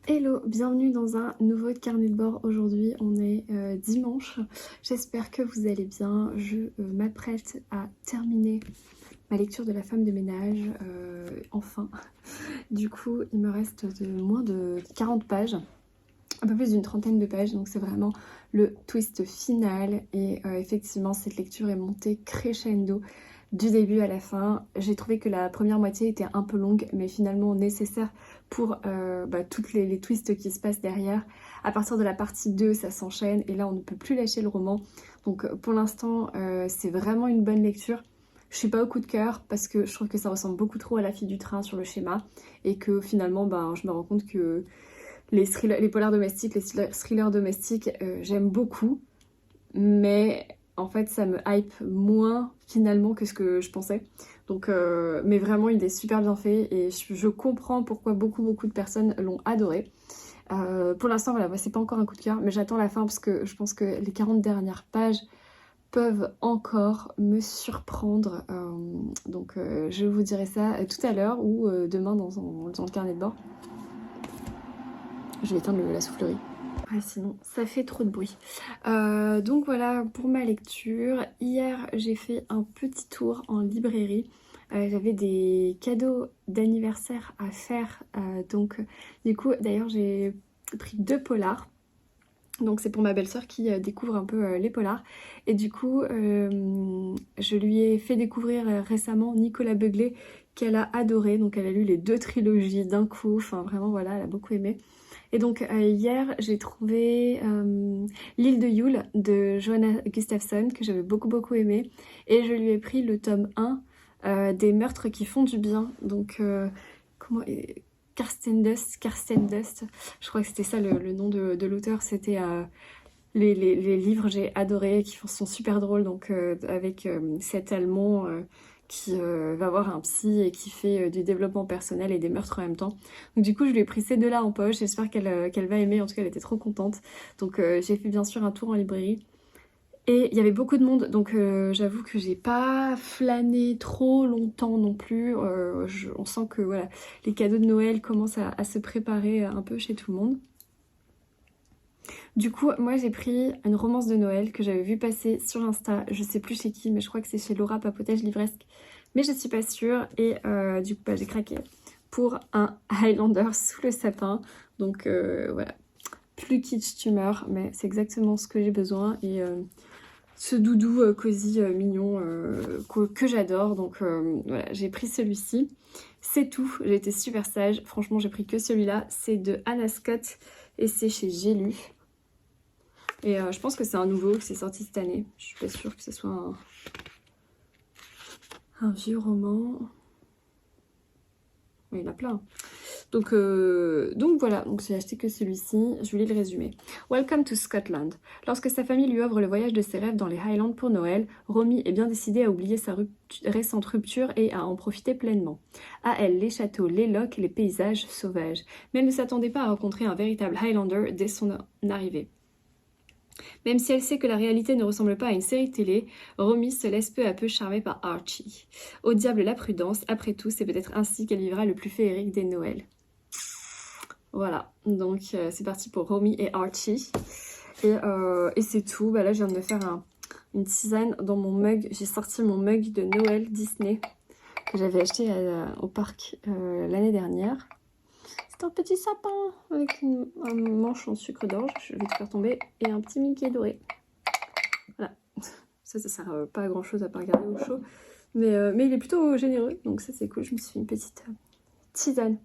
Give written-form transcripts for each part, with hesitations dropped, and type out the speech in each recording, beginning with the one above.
Hello, bienvenue dans un nouveau carnet de bord. Aujourd'hui on est dimanche, j'espère que vous allez bien. Je m'apprête à terminer ma lecture de La femme de ménage, enfin. Du coup il me reste moins de 40 pages, un peu plus d'une trentaine de pages, donc c'est vraiment le twist final. Et effectivement cette lecture est montée crescendo du début à la fin. J'ai trouvé que la première moitié était un peu longue, mais finalement nécessaire pour toutes les twists qui se passent derrière. À partir de la partie 2, ça s'enchaîne, et là on ne peut plus lâcher le roman. Donc pour l'instant, c'est vraiment une bonne lecture. Je suis pas au coup de cœur, parce que je trouve que ça ressemble beaucoup trop à La fille du train sur le schéma, et que finalement, je me rends compte que les polars domestiques, les thrillers domestiques, j'aime beaucoup, mais en fait ça me hype moins finalement que ce que je pensais. Donc mais vraiment il est super bien fait, et je comprends pourquoi beaucoup de personnes l'ont adoré. Pour l'instant voilà, c'est pas encore un coup de cœur, mais j'attends la fin parce que je pense que les 40 dernières pages peuvent encore me surprendre. Donc je vous dirai ça tout à l'heure ou demain dans le carnet de bord. Je vais éteindre la soufflerie. Ah, sinon ça fait trop de bruit. Donc voilà pour ma lecture. Hier j'ai fait un petit tour en librairie. J'avais des cadeaux d'anniversaire à faire. Donc du coup d'ailleurs j'ai pris 2 polars. Donc c'est pour ma belle-sœur qui découvre un peu les polars. Et du coup je lui ai fait découvrir récemment Nicolas Beuglet, qu'elle a adoré. Donc elle a lu les 2 trilogies d'un coup. Enfin vraiment voilà, elle a beaucoup aimé. Et donc hier j'ai trouvé L'île de Yule de Johanna Gustafsson, que j'avais beaucoup aimé, et je lui ai pris le tome 1 des meurtres qui font du bien. Donc comment Karsten Dust, je crois que c'était ça le nom de l'auteur. C'était les livres, j'ai adoré, qui sont super drôles, donc avec cet Allemand qui va voir un psy et qui fait du développement personnel et des meurtres en même temps. Donc du coup je lui ai pris ces 2 là en poche, j'espère qu'elle va aimer. En tout cas elle était trop contente. Donc j'ai fait bien sûr un tour en librairie. Et il y avait beaucoup de monde, donc j'avoue que j'ai pas flâné trop longtemps non plus. On sent que voilà, les cadeaux de Noël commencent à se préparer un peu chez tout le monde. Du coup, moi j'ai pris une romance de Noël que j'avais vu passer sur Insta, je sais plus chez qui, mais je crois que c'est chez Laura Papotage Livresque, mais je suis pas sûre. Et du coup j'ai craqué pour un Highlander sous le sapin. Donc voilà, plus kitsch tu meurs, mais c'est exactement ce que j'ai besoin. Et ce doudou cosy mignon que j'adore. Donc voilà, j'ai pris celui-ci. C'est tout, j'ai été super sage. Franchement j'ai pris que celui-là, c'est de Anna Scott et c'est chez J'ai lu. Et je pense que c'est un nouveau, que c'est sorti cette année. Je suis pas sûre que ce soit un vieux roman. Oui, il y en a plein. Donc voilà, donc j'ai acheté que celui-ci. Je vous lis le résumé. Welcome to Scotland. Lorsque sa famille lui offre le voyage de ses rêves dans les Highlands pour Noël, Romy est bien décidée à oublier sa récente rupture et à en profiter pleinement. À elle, les châteaux, les lochs, les paysages sauvages. Mais elle ne s'attendait pas à rencontrer un véritable Highlander dès son arrivée. Même si elle sait que la réalité ne ressemble pas à une série télé, Romy se laisse peu à peu charmer par Archie. Au diable la prudence, après tout, c'est peut-être ainsi qu'elle vivra le plus féerique des Noëls. Voilà, donc c'est parti pour Romy et Archie. Et c'est tout. Là, je viens de me faire une tisane dans mon mug. J'ai sorti mon mug de Noël Disney que j'avais acheté au parc l'année dernière. C'est un petit sapin avec un manche en sucre d'orge, je vais te faire tomber, et un petit Mickey doré. Voilà, ça sert pas à grand chose à part regarder au chaud, mais il est plutôt généreux, donc ça c'est cool. Je me suis fait une petite tisane.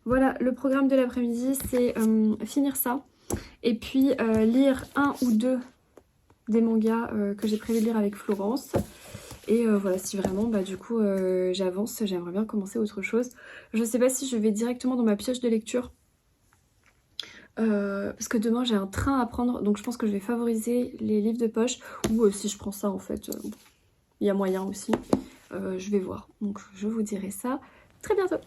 Voilà, le programme de l'après-midi, c'est finir ça, et puis lire 1 ou 2 des mangas que j'ai prévu de lire avec Florence. Et voilà, si vraiment du coup j'avance, j'aimerais bien commencer autre chose. Je sais pas si je vais directement dans ma pioche de lecture, parce que demain j'ai un train à prendre, donc je pense que je vais favoriser les livres de poche, ou si je prends ça en fait, il y a moyen aussi. Je vais voir, donc je vous dirai ça très bientôt.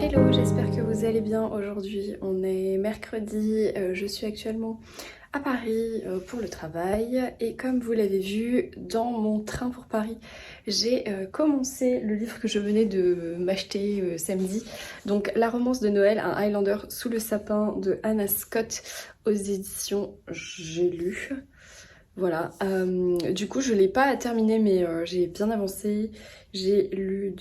Hello, j'espère que vous allez bien aujourd'hui. On est mercredi, je suis actuellement à Paris pour le travail et comme vous l'avez vu dans mon train pour Paris, j'ai commencé le livre que je venais de m'acheter samedi, donc La romance de Noël, un Highlander sous le sapin de Anna Scott aux éditions J'ai lu. Voilà, du coup je l'ai pas terminé mais j'ai bien avancé, j'ai lu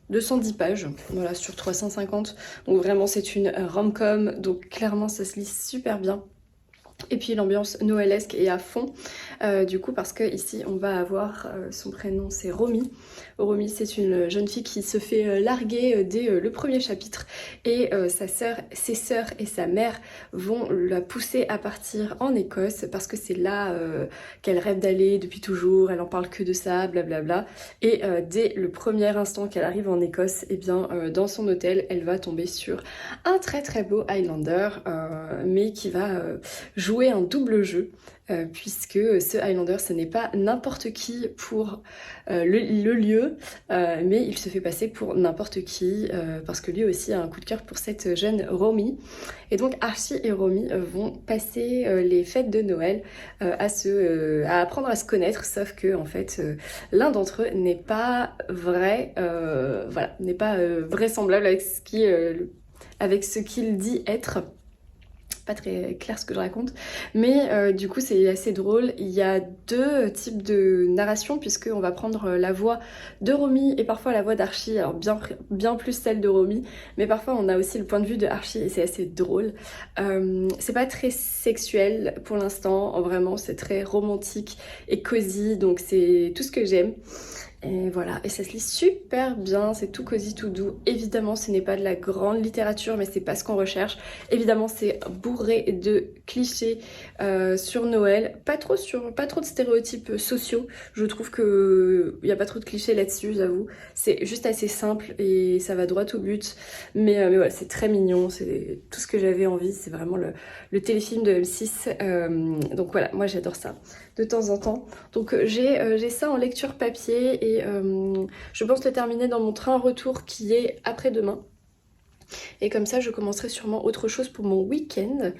210 pages, voilà, sur 350, donc vraiment c'est une rom-com, donc clairement ça se lit super bien. Et puis l'ambiance noëlesque est à fond, du coup parce que ici on va avoir, son prénom c'est Romy. Romy c'est une jeune fille qui se fait larguer dès le premier chapitre et ses sœurs et sa mère vont la pousser à partir en Écosse parce que c'est là qu'elle rêve d'aller depuis toujours, elle en parle que de ça, blablabla. Et dès le premier instant qu'elle arrive en Écosse, et bien dans son hôtel elle va tomber sur un très très beau Highlander, mais qui va jouer un double jeu, puisque ce Highlander ce n'est pas n'importe qui pour le lieu, mais il se fait passer pour n'importe qui parce que lui aussi a un coup de cœur pour cette jeune Romy. Et donc Archie et Romy vont passer les fêtes de Noël à apprendre à se connaître, sauf que en fait l'un d'entre eux n'est pas vrai, voilà, n'est pas vraisemblable avec ce qu'il dit être. Pas très clair ce que je raconte, mais du coup c'est assez drôle. Il y a deux types de narration puisque on va prendre la voix de Romy et parfois la voix d'Archie, alors bien plus celle de Romy, mais parfois on a aussi le point de vue de Archie et c'est assez drôle. C'est pas très sexuel pour l'instant, vraiment c'est très romantique et cosy, donc c'est tout ce que j'aime. Et voilà, et ça se lit super bien, c'est tout cosy, tout doux. Évidemment, ce n'est pas de la grande littérature, mais c'est pas ce qu'on recherche. Évidemment, c'est bourré de clichés sur Noël, pas trop de stéréotypes sociaux. Je trouve que il y a pas trop de clichés là-dessus, j'avoue. C'est juste assez simple et ça va droit au but. Mais voilà, c'est très mignon, c'est tout ce que j'avais envie. C'est vraiment le téléfilm de M6. Donc voilà, moi j'adore ça de temps en temps. Donc j'ai ça en lecture papier et je pense le terminer dans mon train retour qui est après-demain. Et comme ça je commencerai sûrement autre chose pour mon week-end,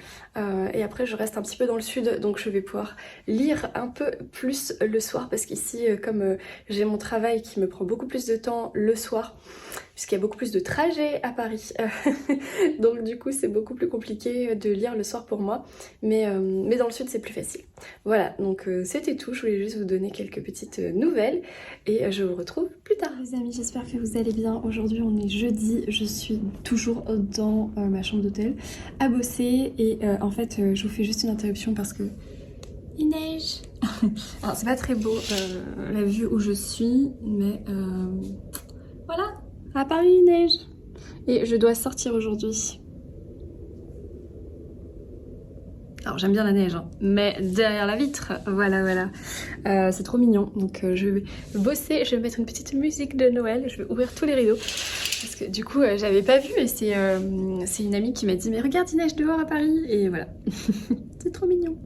et après je reste un petit peu dans le sud donc je vais pouvoir lire un peu plus le soir parce qu'ici comme j'ai mon travail qui me prend beaucoup plus de temps le soir puisqu'il y a beaucoup plus de trajets à Paris donc du coup c'est beaucoup plus compliqué de lire le soir pour moi, mais dans le sud c'est plus facile. Voilà, donc c'était tout, je voulais juste vous donner quelques petites nouvelles et je vous retrouve plus tard. Les amis, j'espère que vous allez bien. Aujourd'hui on est jeudi, je suis toujours dans ma chambre d'hôtel à bosser et en fait je vous fais juste une interruption parce que il neige. Alors c'est pas très beau la vue où je suis, mais voilà, à Paris il neige et je dois sortir aujourd'hui. Alors j'aime bien la neige, hein, mais derrière la vitre, voilà. C'est trop mignon, donc je vais bosser, je vais mettre une petite musique de Noël, je vais ouvrir tous les rideaux. Parce que du coup j'avais pas vu et c'est une amie qui m'a dit mais regarde il neige dehors à Paris et voilà. C'est trop mignon.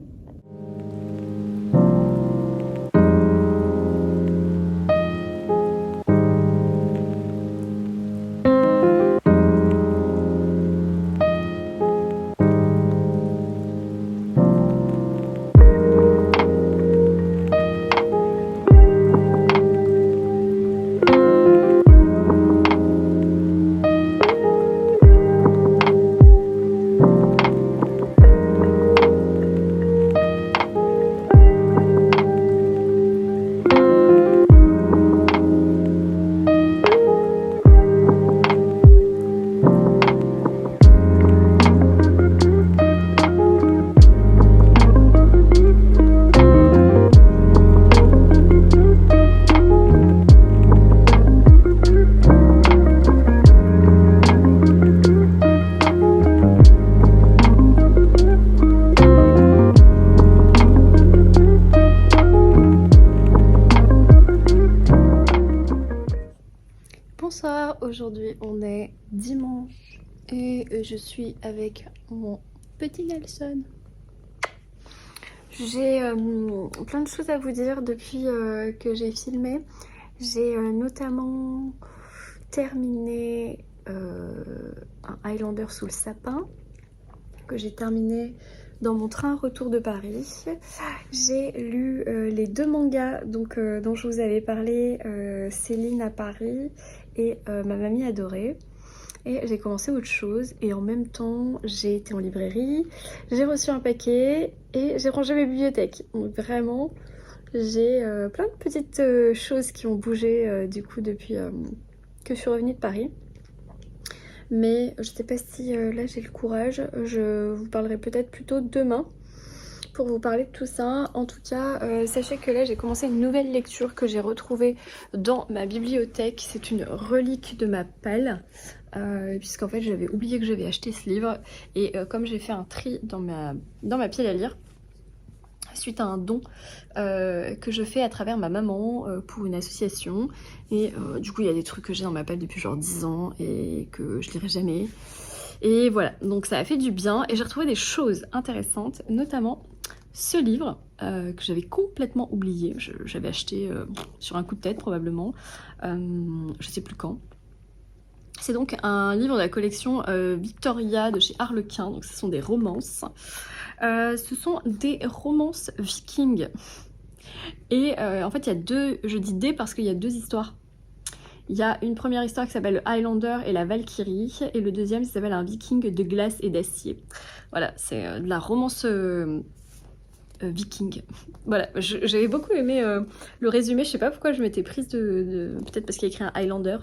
Bonsoir, aujourd'hui on est dimanche et je suis avec mon petit Nelson. J'ai plein de choses à vous dire depuis que j'ai filmé. J'ai notamment terminé un Highlander sous le sapin que j'ai terminé dans mon train retour de Paris. J'ai lu les 2 mangas donc, dont je vous avais parlé, Céline à Paris et Ma mamie adorée. Et j'ai commencé autre chose et en même temps j'ai été en librairie, j'ai reçu un paquet et j'ai rangé mes bibliothèques. Donc vraiment j'ai plein de petites choses qui ont bougé du coup depuis que je suis revenue de Paris. Mais je sais pas si là j'ai le courage, je vous parlerai peut-être plutôt demain pour vous parler de tout ça. En tout cas, sachez que là j'ai commencé une nouvelle lecture que j'ai retrouvée dans ma bibliothèque. C'est une relique de ma palle, puisqu'en fait j'avais oublié que j'avais acheté ce livre. Et comme j'ai fait un tri dans ma pile à lire, suite à un don que je fais à travers ma maman pour une association. Et du coup il y a des trucs que j'ai dans ma palle depuis genre 10 ans et que je lirai jamais. Et voilà, donc ça a fait du bien et j'ai retrouvé des choses intéressantes, notamment ce livre que j'avais complètement oublié. J'avais acheté sur un coup de tête probablement, je sais plus quand. C'est donc un livre de la collection Victoria de chez Harlequin, donc ce sont des romances. Ce sont des romances vikings. Et en fait il y a deux, je dis des parce qu'il y a 2 histoires. Il y a une première histoire qui s'appelle le Highlander et la Valkyrie, et le deuxième qui s'appelle un viking de glace et d'acier. Voilà, c'est de la romance viking. Voilà, j'avais beaucoup aimé le résumé, je sais pas pourquoi je m'étais prise peut-être parce qu'il y a écrit un Highlander,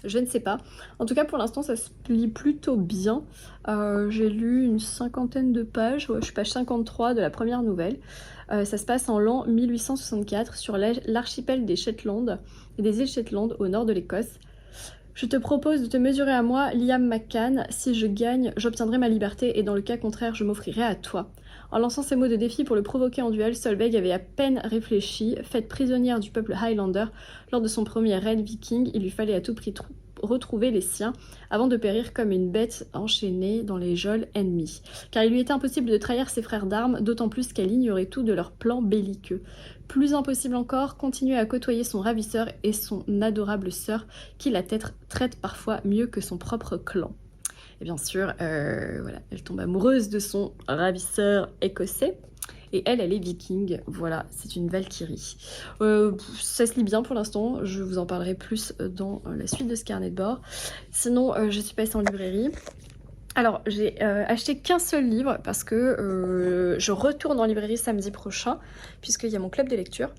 je ne sais pas. En tout cas pour l'instant ça se lit plutôt bien. J'ai lu une 50aine de pages, ouais, je suis page 53 de la première nouvelle. Ça se passe en l'an 1864 sur l'archipel des Shetland et des îles Shetland au nord de l'Écosse. Je te propose de te mesurer à moi, Liam McCann. Si je gagne, j'obtiendrai ma liberté et dans le cas contraire, je m'offrirai à toi. En lançant ces mots de défi pour le provoquer en duel, Solveig avait à peine réfléchi. Faite prisonnière du peuple Highlander lors de son premier raid viking, il lui fallait à tout prix retrouver les siens avant de périr comme une bête enchaînée dans les geôles ennemies. Car il lui était impossible de trahir ses frères d'armes, d'autant plus qu'elle ignorait tout de leur plan belliqueux. Plus impossible encore, continuer à côtoyer son ravisseur et son adorable sœur qui la traite parfois mieux que son propre clan. Et bien sûr, voilà, elle tombe amoureuse de son ravisseur écossais. Et elle est viking, voilà, c'est une Valkyrie. Ça se lit bien pour l'instant, je vous en parlerai plus dans la suite de ce carnet de bord. Sinon, je suis passée en librairie. Alors, j'ai acheté qu'un seul livre parce que je retourne en librairie samedi prochain, puisqu'il y a mon club de lecture.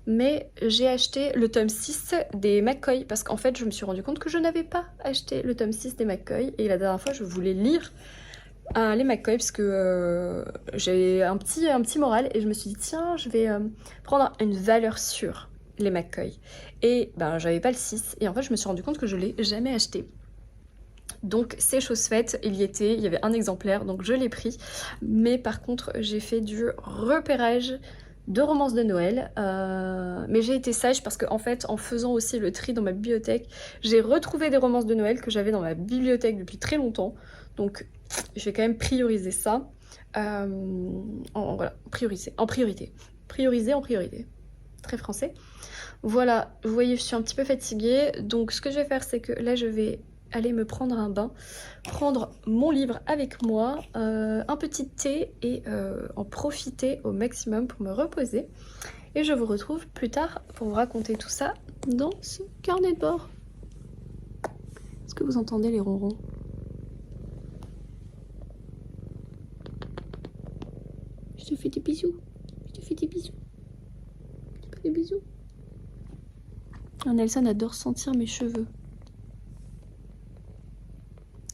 Mais j'ai acheté le tome 6 des McCoy, parce qu'en fait, je me suis rendu compte que je n'avais pas acheté le tome 6 des McCoy. Et la dernière fois, je voulais lire les McCoy parce que j'avais un petit moral et je me suis dit tiens je vais prendre une valeur sûre, les McCoy, et ben j'avais pas le 6 et en fait je me suis rendu compte que je l'ai jamais acheté. Donc c'est chose faite, il y avait un exemplaire donc je l'ai pris, mais par contre j'ai fait du repérage de romances de Noël, mais j'ai été sage parce qu'en fait en faisant aussi le tri dans ma bibliothèque, j'ai retrouvé des romances de Noël que j'avais dans ma bibliothèque depuis très longtemps, donc je vais quand même prioriser ça, voilà, en priorité, très français. Voilà, vous voyez je suis un petit peu fatiguée, donc ce que je vais faire c'est que là je vais aller me prendre un bain, prendre mon livre avec moi, un petit thé et en profiter au maximum pour me reposer. Et je vous retrouve plus tard pour vous raconter tout ça dans ce carnet de bord. Est-ce que vous entendez les ronrons ? Je te fais des bisous. Je te fais des bisous. Je te fais des bisous. Nelson adore sentir mes cheveux.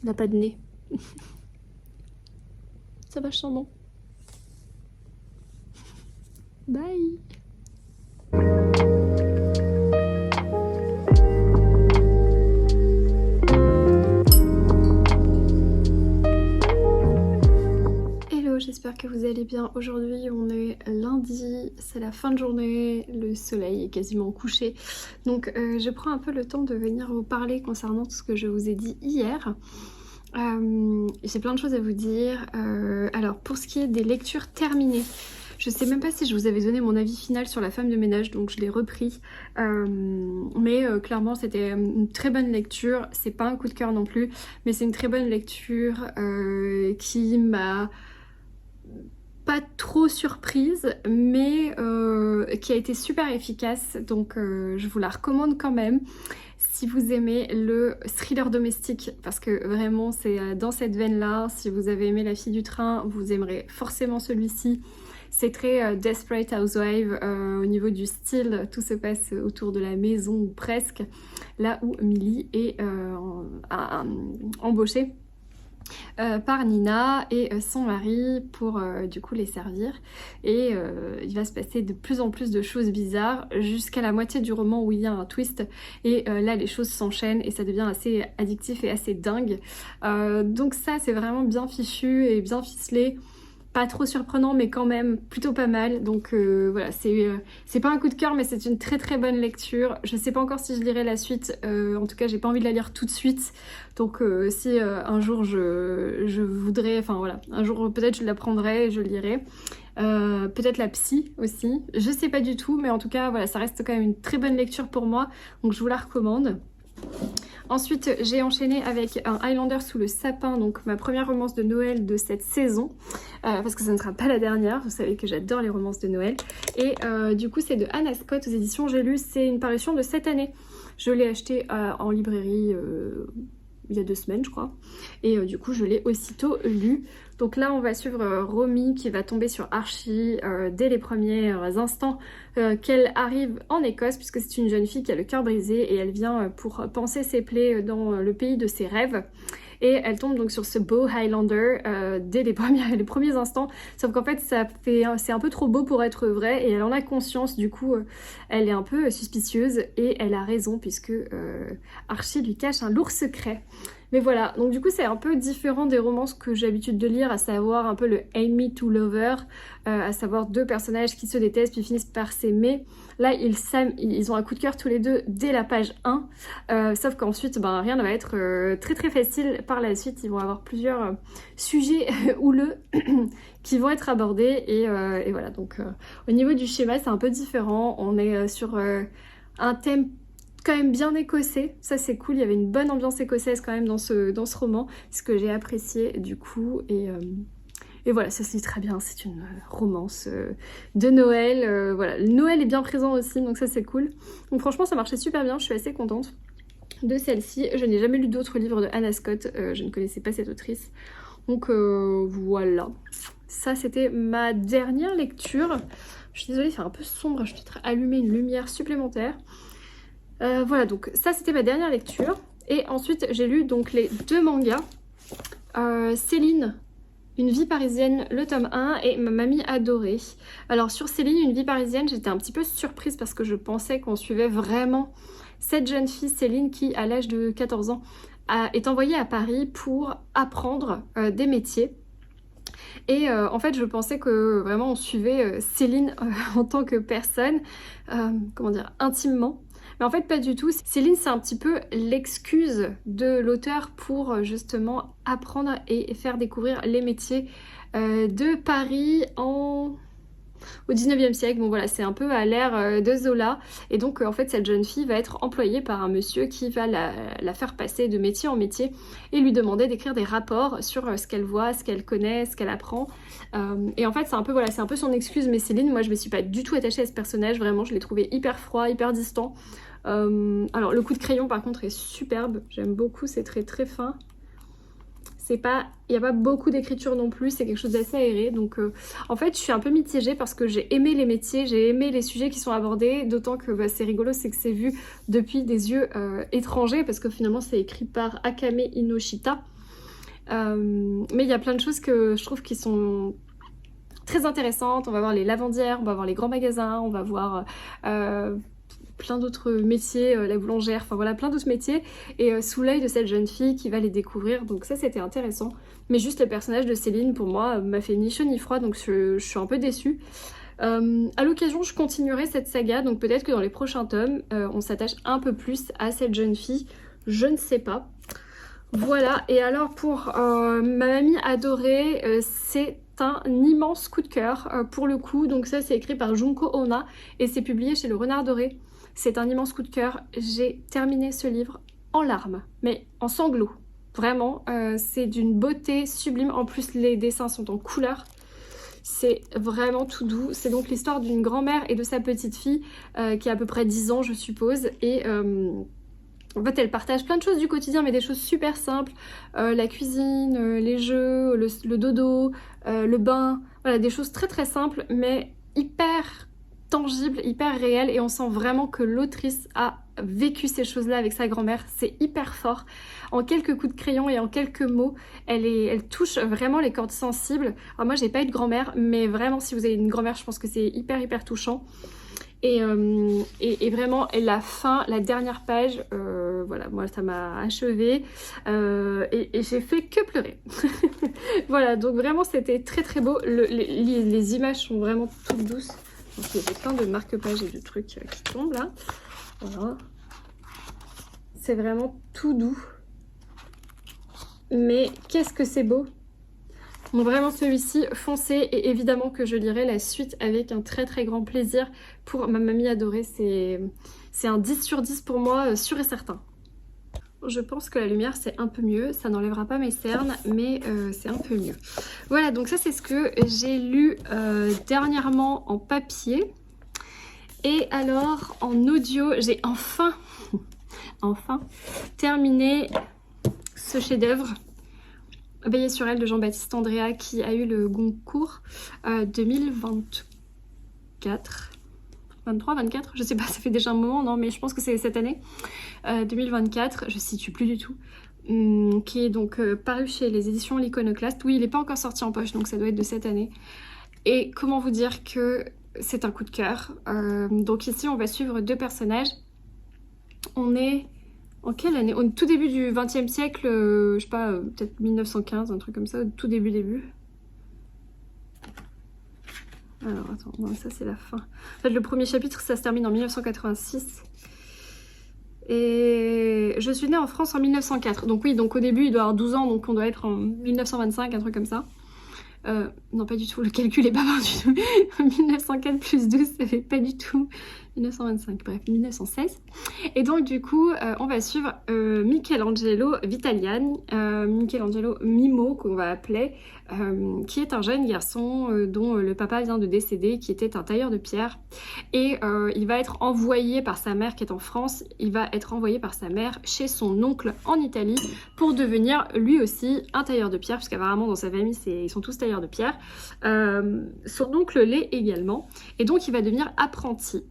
Il n'a pas de nez. Ça va, charmant. Bye. Hello, j'espère que vous allez bien. Aujourd'hui on est lundi, c'est la fin de journée, le soleil est quasiment couché. Donc je prends un peu le temps de venir vous parler concernant tout ce que je vous ai dit hier. J'ai plein de choses à vous dire. Alors pour ce qui est des lectures terminées, Je sais même pas si je vous avais donné mon avis final sur La femme de ménage, donc je l'ai repris. Mais clairement c'était une très bonne lecture, c'est pas un coup de cœur non plus, mais c'est une très bonne lecture qui m'a pas trop surprise, mais qui a été super efficace, donc je vous la recommande quand même. Si vous aimez le thriller domestique, parce que vraiment c'est dans cette veine-là, si vous avez aimé La fille du train, vous aimerez forcément celui-ci. C'est très Desperate Housewives au niveau du style, tout se passe autour de la maison ou presque, là où Millie est embauchée par Nina et son mari pour du coup les servir, et il va se passer de plus en plus de choses bizarres jusqu'à la moitié du roman où il y a un twist, et là les choses s'enchaînent et ça devient assez addictif et assez dingue. Donc ça c'est vraiment bien fichu et bien ficelé. Pas trop surprenant mais quand même plutôt pas mal, donc voilà, c'est pas un coup de cœur mais c'est une très très bonne lecture. Je sais pas encore si je lirai la suite, en tout cas j'ai pas envie de la lire tout de suite, donc si un jour je voudrais, enfin voilà, un jour peut-être je la prendrai et je lirai. Peut-être La Psy aussi, je sais pas du tout, mais en tout cas voilà, ça reste quand même une très bonne lecture pour moi, donc je vous la recommande. Ensuite, j'ai enchaîné avec un Highlander sous le sapin, donc ma première romance de Noël de cette saison, parce que ça ne sera pas la dernière, vous savez que j'adore les romances de Noël. Et du coup, c'est de Anna Scott aux éditions J'ai lu, c'est une parution de cette année. Je l'ai acheté en librairie il y a 2 semaines, je crois, et du coup, je l'ai aussitôt lu. Donc là, on va suivre Romy qui va tomber sur Archie dès les premiers instants qu'elle arrive en Écosse, puisque c'est une jeune fille qui a le cœur brisé et elle vient pour panser ses plaies dans le pays de ses rêves. Et elle tombe donc sur ce beau Highlander dès les premiers instants, sauf qu'en fait c'est un peu trop beau pour être vrai, et elle en a conscience, du coup elle est un peu suspicieuse, et elle a raison puisque Archie lui cache un lourd secret. Mais voilà, donc du coup c'est un peu différent des romances que j'ai l'habitude de lire, à savoir un peu le enemy to lover, à savoir 2 personnages qui se détestent puis finissent par s'aimer. Là ils ont un coup de cœur tous les deux dès la page 1, sauf qu'ensuite rien ne va être très très facile par la suite. Ils vont avoir plusieurs sujets houleux qui vont être abordés, et voilà, donc au niveau du schéma c'est un peu différent. On est sur un thème quand même bien écossais, ça c'est cool, il y avait une bonne ambiance écossaise quand même dans ce roman, ce que j'ai apprécié du coup, et voilà, ça se lit très bien, c'est une romance de Noël, voilà, Noël est bien présent aussi, donc ça c'est cool. Donc franchement ça marchait super bien, je suis assez contente de celle-ci. Je n'ai jamais lu d'autres livres de Anna Scott, je ne connaissais pas cette autrice, donc voilà, ça c'était ma dernière lecture. Je suis désolée, il fait un peu sombre, je vais peut-être allumer une lumière supplémentaire. Voilà, donc ça c'était ma dernière lecture. Et ensuite j'ai lu donc les 2 mangas. Céline, Une vie parisienne, le tome 1, et Ma mamie adorée. Alors sur Céline, Une vie parisienne, j'étais un petit peu surprise parce que je pensais qu'on suivait vraiment cette jeune fille Céline qui, à l'âge de 14 ans, est envoyée à Paris pour apprendre des métiers. Et en fait je pensais que vraiment on suivait Céline en tant que personne, comment dire, intimement. Mais en fait pas du tout. Céline c'est un petit peu l'excuse de l'auteur pour justement apprendre et faire découvrir les métiers de Paris au 19e siècle. Bon voilà, c'est un peu à l'ère de Zola, et donc en fait cette jeune fille va être employée par un monsieur qui va la faire passer de métier en métier et lui demander d'écrire des rapports sur ce qu'elle voit, ce qu'elle connaît, ce qu'elle apprend, et en fait c'est un peu, voilà, c'est un peu son excuse. Mais Céline, moi je me suis pas du tout attachée à ce personnage, vraiment je l'ai trouvé hyper froid, hyper distant. Alors le coup de crayon par contre est superbe, j'aime beaucoup, c'est très très fin. Il n'y a pas beaucoup d'écriture non plus, c'est quelque chose d'assez aéré. Donc en fait je suis un peu mitigée parce que j'ai aimé les métiers, j'ai aimé les sujets qui sont abordés, d'autant que c'est rigolo, c'est que c'est vu depuis des yeux étrangers, parce que finalement c'est écrit par Akame Inoshita. Mais il y a plein de choses que je trouve qui sont très intéressantes. On va voir les lavandières, on va voir les grands magasins, on va voir plein d'autres métiers, la boulangère, enfin voilà, plein d'autres métiers, et sous l'œil de cette jeune fille qui va les découvrir, donc ça c'était intéressant. Mais juste le personnage de Céline pour moi m'a fait ni chaud ni froid, donc je suis un peu déçue. À l'occasion je continuerai cette saga, donc peut-être que dans les prochains tomes on s'attache un peu plus à cette jeune fille, je ne sais pas. Voilà, et alors pour Ma mamie adorée, c'est un immense coup de cœur pour le coup. Donc ça c'est écrit par Junko Onna et c'est publié chez Le Renard Doré. C'est un immense coup de cœur. J'ai terminé ce livre en larmes, mais en sanglots. Vraiment, c'est d'une beauté sublime. En plus les dessins sont en couleur. C'est vraiment tout doux. C'est donc l'histoire d'une grand-mère et de sa petite fille qui a à peu près 10 ans je suppose. Et en fait, elle partage plein de choses du quotidien, mais des choses super simples. La cuisine, les jeux, le dodo, le bain. Voilà, des choses très très simples, mais hyper tangibles, hyper réelles. Et on sent vraiment que l'autrice a vécu ces choses-là avec sa grand-mère. C'est hyper fort. En quelques coups de crayon et en quelques mots, elle touche vraiment les cordes sensibles. Alors moi, j'ai pas eu de grand-mère, mais vraiment, si vous avez une grand-mère, je pense que c'est hyper touchant. Et vraiment la fin, la dernière page, voilà, moi ça m'a achevée et j'ai fait que pleurer. Voilà, donc vraiment c'était très très beau. Les images sont vraiment toutes douces. Donc il y a plein de marque-pages et de trucs qui tombent là. Voilà. C'est vraiment tout doux. Mais qu'est-ce que c'est beau! Donc vraiment celui-ci, foncez, et évidemment que je lirai la suite avec un très très grand plaisir pour ma mamie adorée. C'est un 10 sur 10 pour moi, sûr et certain. Je pense que la lumière c'est un peu mieux, ça n'enlèvera pas mes cernes, mais c'est un peu mieux. Voilà, donc ça c'est ce que j'ai lu dernièrement en papier. Et alors en audio, j'ai enfin terminé ce chef-d'œuvre. Veillez sur elle de Jean-Baptiste Andréa qui a eu le Goncourt 2024. 23, 24, je sais pas, ça fait déjà un moment, non, mais je pense que c'est cette année. 2024, je ne situe plus du tout. Qui est donc paru chez les éditions L'Iconoclaste. Oui, il n'est pas encore sorti en poche, donc ça doit être de cette année. Et comment vous dire que c'est un coup de cœur. Donc ici, on va suivre deux personnages. On est... En quelle année? Au tout début du XXe siècle, je sais pas, peut-être 1915, un truc comme ça, au tout début. Alors attends, non, ça c'est la fin. En fait, le premier chapitre, ça se termine en 1986. Et je suis née en France en 1904. Donc oui, donc au début, il doit avoir 12 ans, donc on doit être en 1925, un truc comme ça. Non, pas du tout, le calcul est pas bon du tout. 1904 plus 12, ça fait pas du tout 1925, bref, 1916. Et donc du coup, on va suivre Michelangelo Vitaliani, Michelangelo Mimo qu'on va appeler, qui est un jeune garçon dont le papa vient de décéder, qui était un tailleur de pierre. Et il va être envoyé par sa mère qui est en France, il va être envoyé par sa mère chez son oncle en Italie pour devenir lui aussi un tailleur de pierre, puisqu'apparemment dans sa famille ils sont tous tailleurs de pierre. Son oncle l'est également, et donc il va devenir apprenti.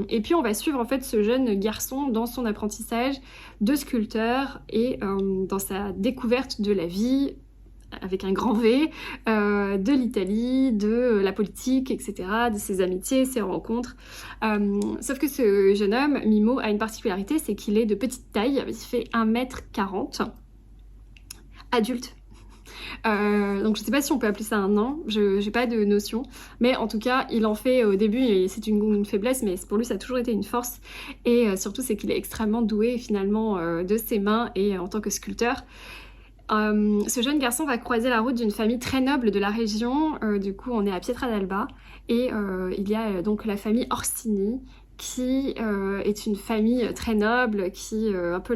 Et puis on va suivre en fait ce jeune garçon dans son apprentissage de sculpteur et dans sa découverte de la vie avec un grand V, de l'Italie, de la politique, etc., de ses amitiés, ses rencontres. Sauf que ce jeune homme, Mimo, a une particularité, c'est qu'il est de petite taille, il fait 1m40, adulte. Donc je sais pas si on peut appeler ça un nain, j'ai pas de notion, mais en tout cas il en fait au début, et c'est une faiblesse, mais pour lui ça a toujours été une force, et surtout c'est qu'il est extrêmement doué finalement de ses mains et en tant que sculpteur. Ce jeune garçon va croiser la route d'une famille très noble de la région, du coup on est à Pietra d'Alba, et il y a donc la famille Orsini, qui est une famille très noble, qui un peu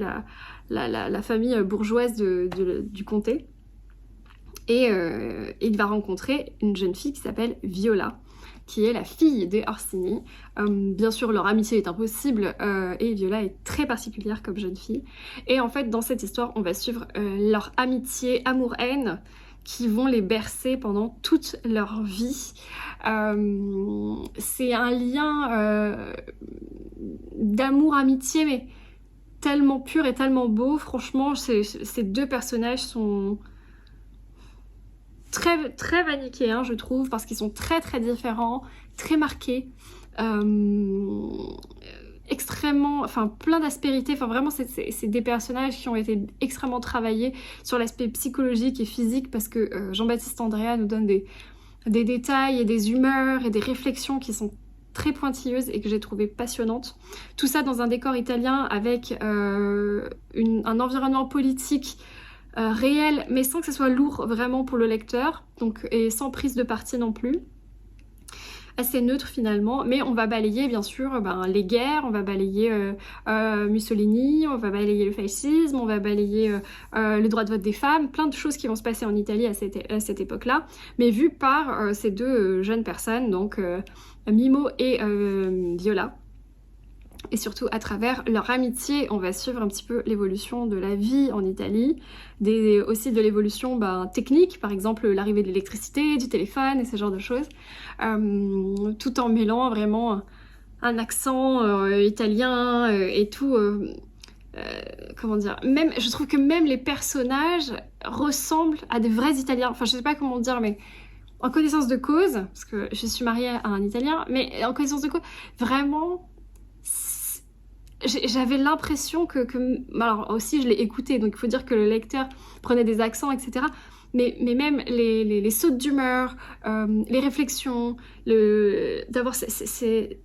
la famille bourgeoise du comté. Et il va rencontrer une jeune fille qui s'appelle Viola, qui est la fille des Orsini. Bien sûr, leur amitié est impossible et Viola est très particulière comme jeune fille. Et en fait, dans cette histoire, on va suivre leur amitié, amour-haine, qui vont les bercer pendant toute leur vie. C'est un lien d'amour-amitié, mais tellement pur et tellement beau. Franchement, ces deux personnages sont... très manichéens, je trouve, parce qu'ils sont très différents, très marqués, extrêmement, enfin plein d'aspérité. Enfin vraiment c'est des personnages qui ont été extrêmement travaillés sur l'aspect psychologique et physique, parce que Jean-Baptiste Andréa nous donne des détails et des humeurs et des réflexions qui sont très pointilleuses et que j'ai trouvé passionnantes. Tout ça dans un décor italien avec un environnement politique réel, mais sans que ce soit lourd vraiment pour le lecteur, donc, et sans prise de parti non plus. Assez neutre finalement, mais on va balayer bien sûr les guerres, on va balayer Mussolini, on va balayer le fascisme, on va balayer le droit de vote des femmes, plein de choses qui vont se passer en Italie à cette époque-là, mais vues par ces deux jeunes personnes, donc Mimo et Viola. Et surtout à travers leur amitié, on va suivre un petit peu l'évolution de la vie en Italie, aussi de l'évolution technique, par exemple l'arrivée de l'électricité, du téléphone et ce genre de choses, tout en mêlant vraiment un accent italien et tout. Comment dire, même, je trouve que même les personnages ressemblent à des vrais Italiens, enfin je sais pas comment dire, mais en connaissance de cause, parce que je suis mariée à un Italien, mais en connaissance de cause, vraiment... J'avais l'impression que... Alors aussi, je l'ai écouté, donc il faut dire que le lecteur prenait des accents, etc. Mais même les sautes d'humeur, les réflexions, d'avoir cette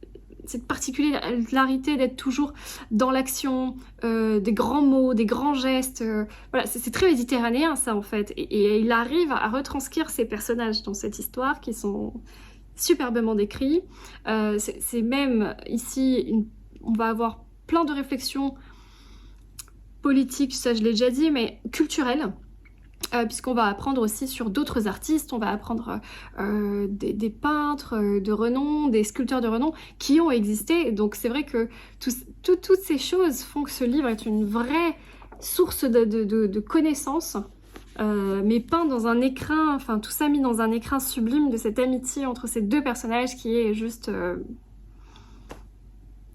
particularité d'être toujours dans l'action, des grands mots, des grands gestes. Voilà, c'est très méditerranéen, ça, en fait. Et il arrive à retranscrire ces personnages dans cette histoire qui sont superbement décrits. C'est même ici, on va avoir plein de réflexions politiques, ça je l'ai déjà dit, mais culturelles, puisqu'on va apprendre aussi sur d'autres artistes, on va apprendre des peintres de renom, des sculpteurs de renom qui ont existé. Donc c'est vrai que toutes ces choses font que ce livre est une vraie source de connaissances, mais peint dans un écrin, enfin tout ça mis dans un écrin sublime de cette amitié entre ces deux personnages qui est juste...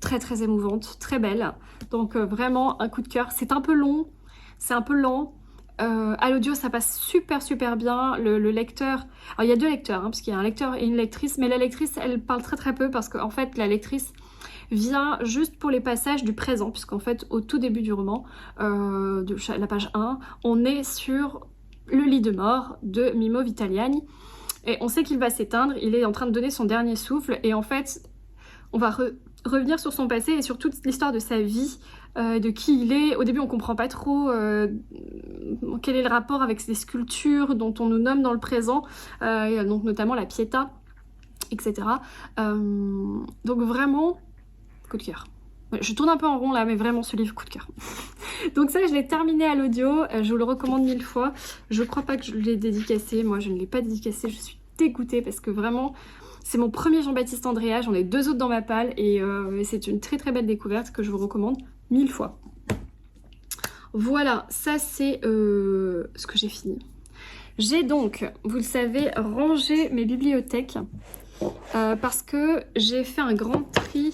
très très émouvante, très belle, donc vraiment un coup de cœur. C'est un peu long, c'est un peu lent, à l'audio ça passe super bien, le lecteur, alors il y a deux lecteurs, parce qu'il y a un lecteur et une lectrice, mais la lectrice elle parle très peu parce qu'en fait la lectrice vient juste pour les passages du présent, puisqu'en fait au tout début du roman, de la page 1, on est sur le lit de mort de Mimo Vitaliani, et on sait qu'il va s'éteindre, il est en train de donner son dernier souffle, et en fait on va revenir sur son passé et sur toute l'histoire de sa vie, de qui il est. Au début, on comprend pas trop quel est le rapport avec les sculptures dont on nous nomme dans le présent, donc notamment la Pietà, etc. Donc vraiment, coup de cœur. Je tourne un peu en rond là, mais vraiment ce livre, coup de cœur. Donc ça, je l'ai terminé à l'audio, je vous le recommande 1000 fois. Je crois pas que je l'ai dédicacé, moi je ne l'ai pas dédicacé, je suis dégoûtée parce que vraiment... C'est mon premier Jean-Baptiste Andréa, j'en ai 2 autres dans ma palle et c'est une très belle découverte que je vous recommande 1000 fois. Voilà, ça c'est ce que j'ai fini. J'ai donc, vous le savez, rangé mes bibliothèques parce que j'ai fait un grand tri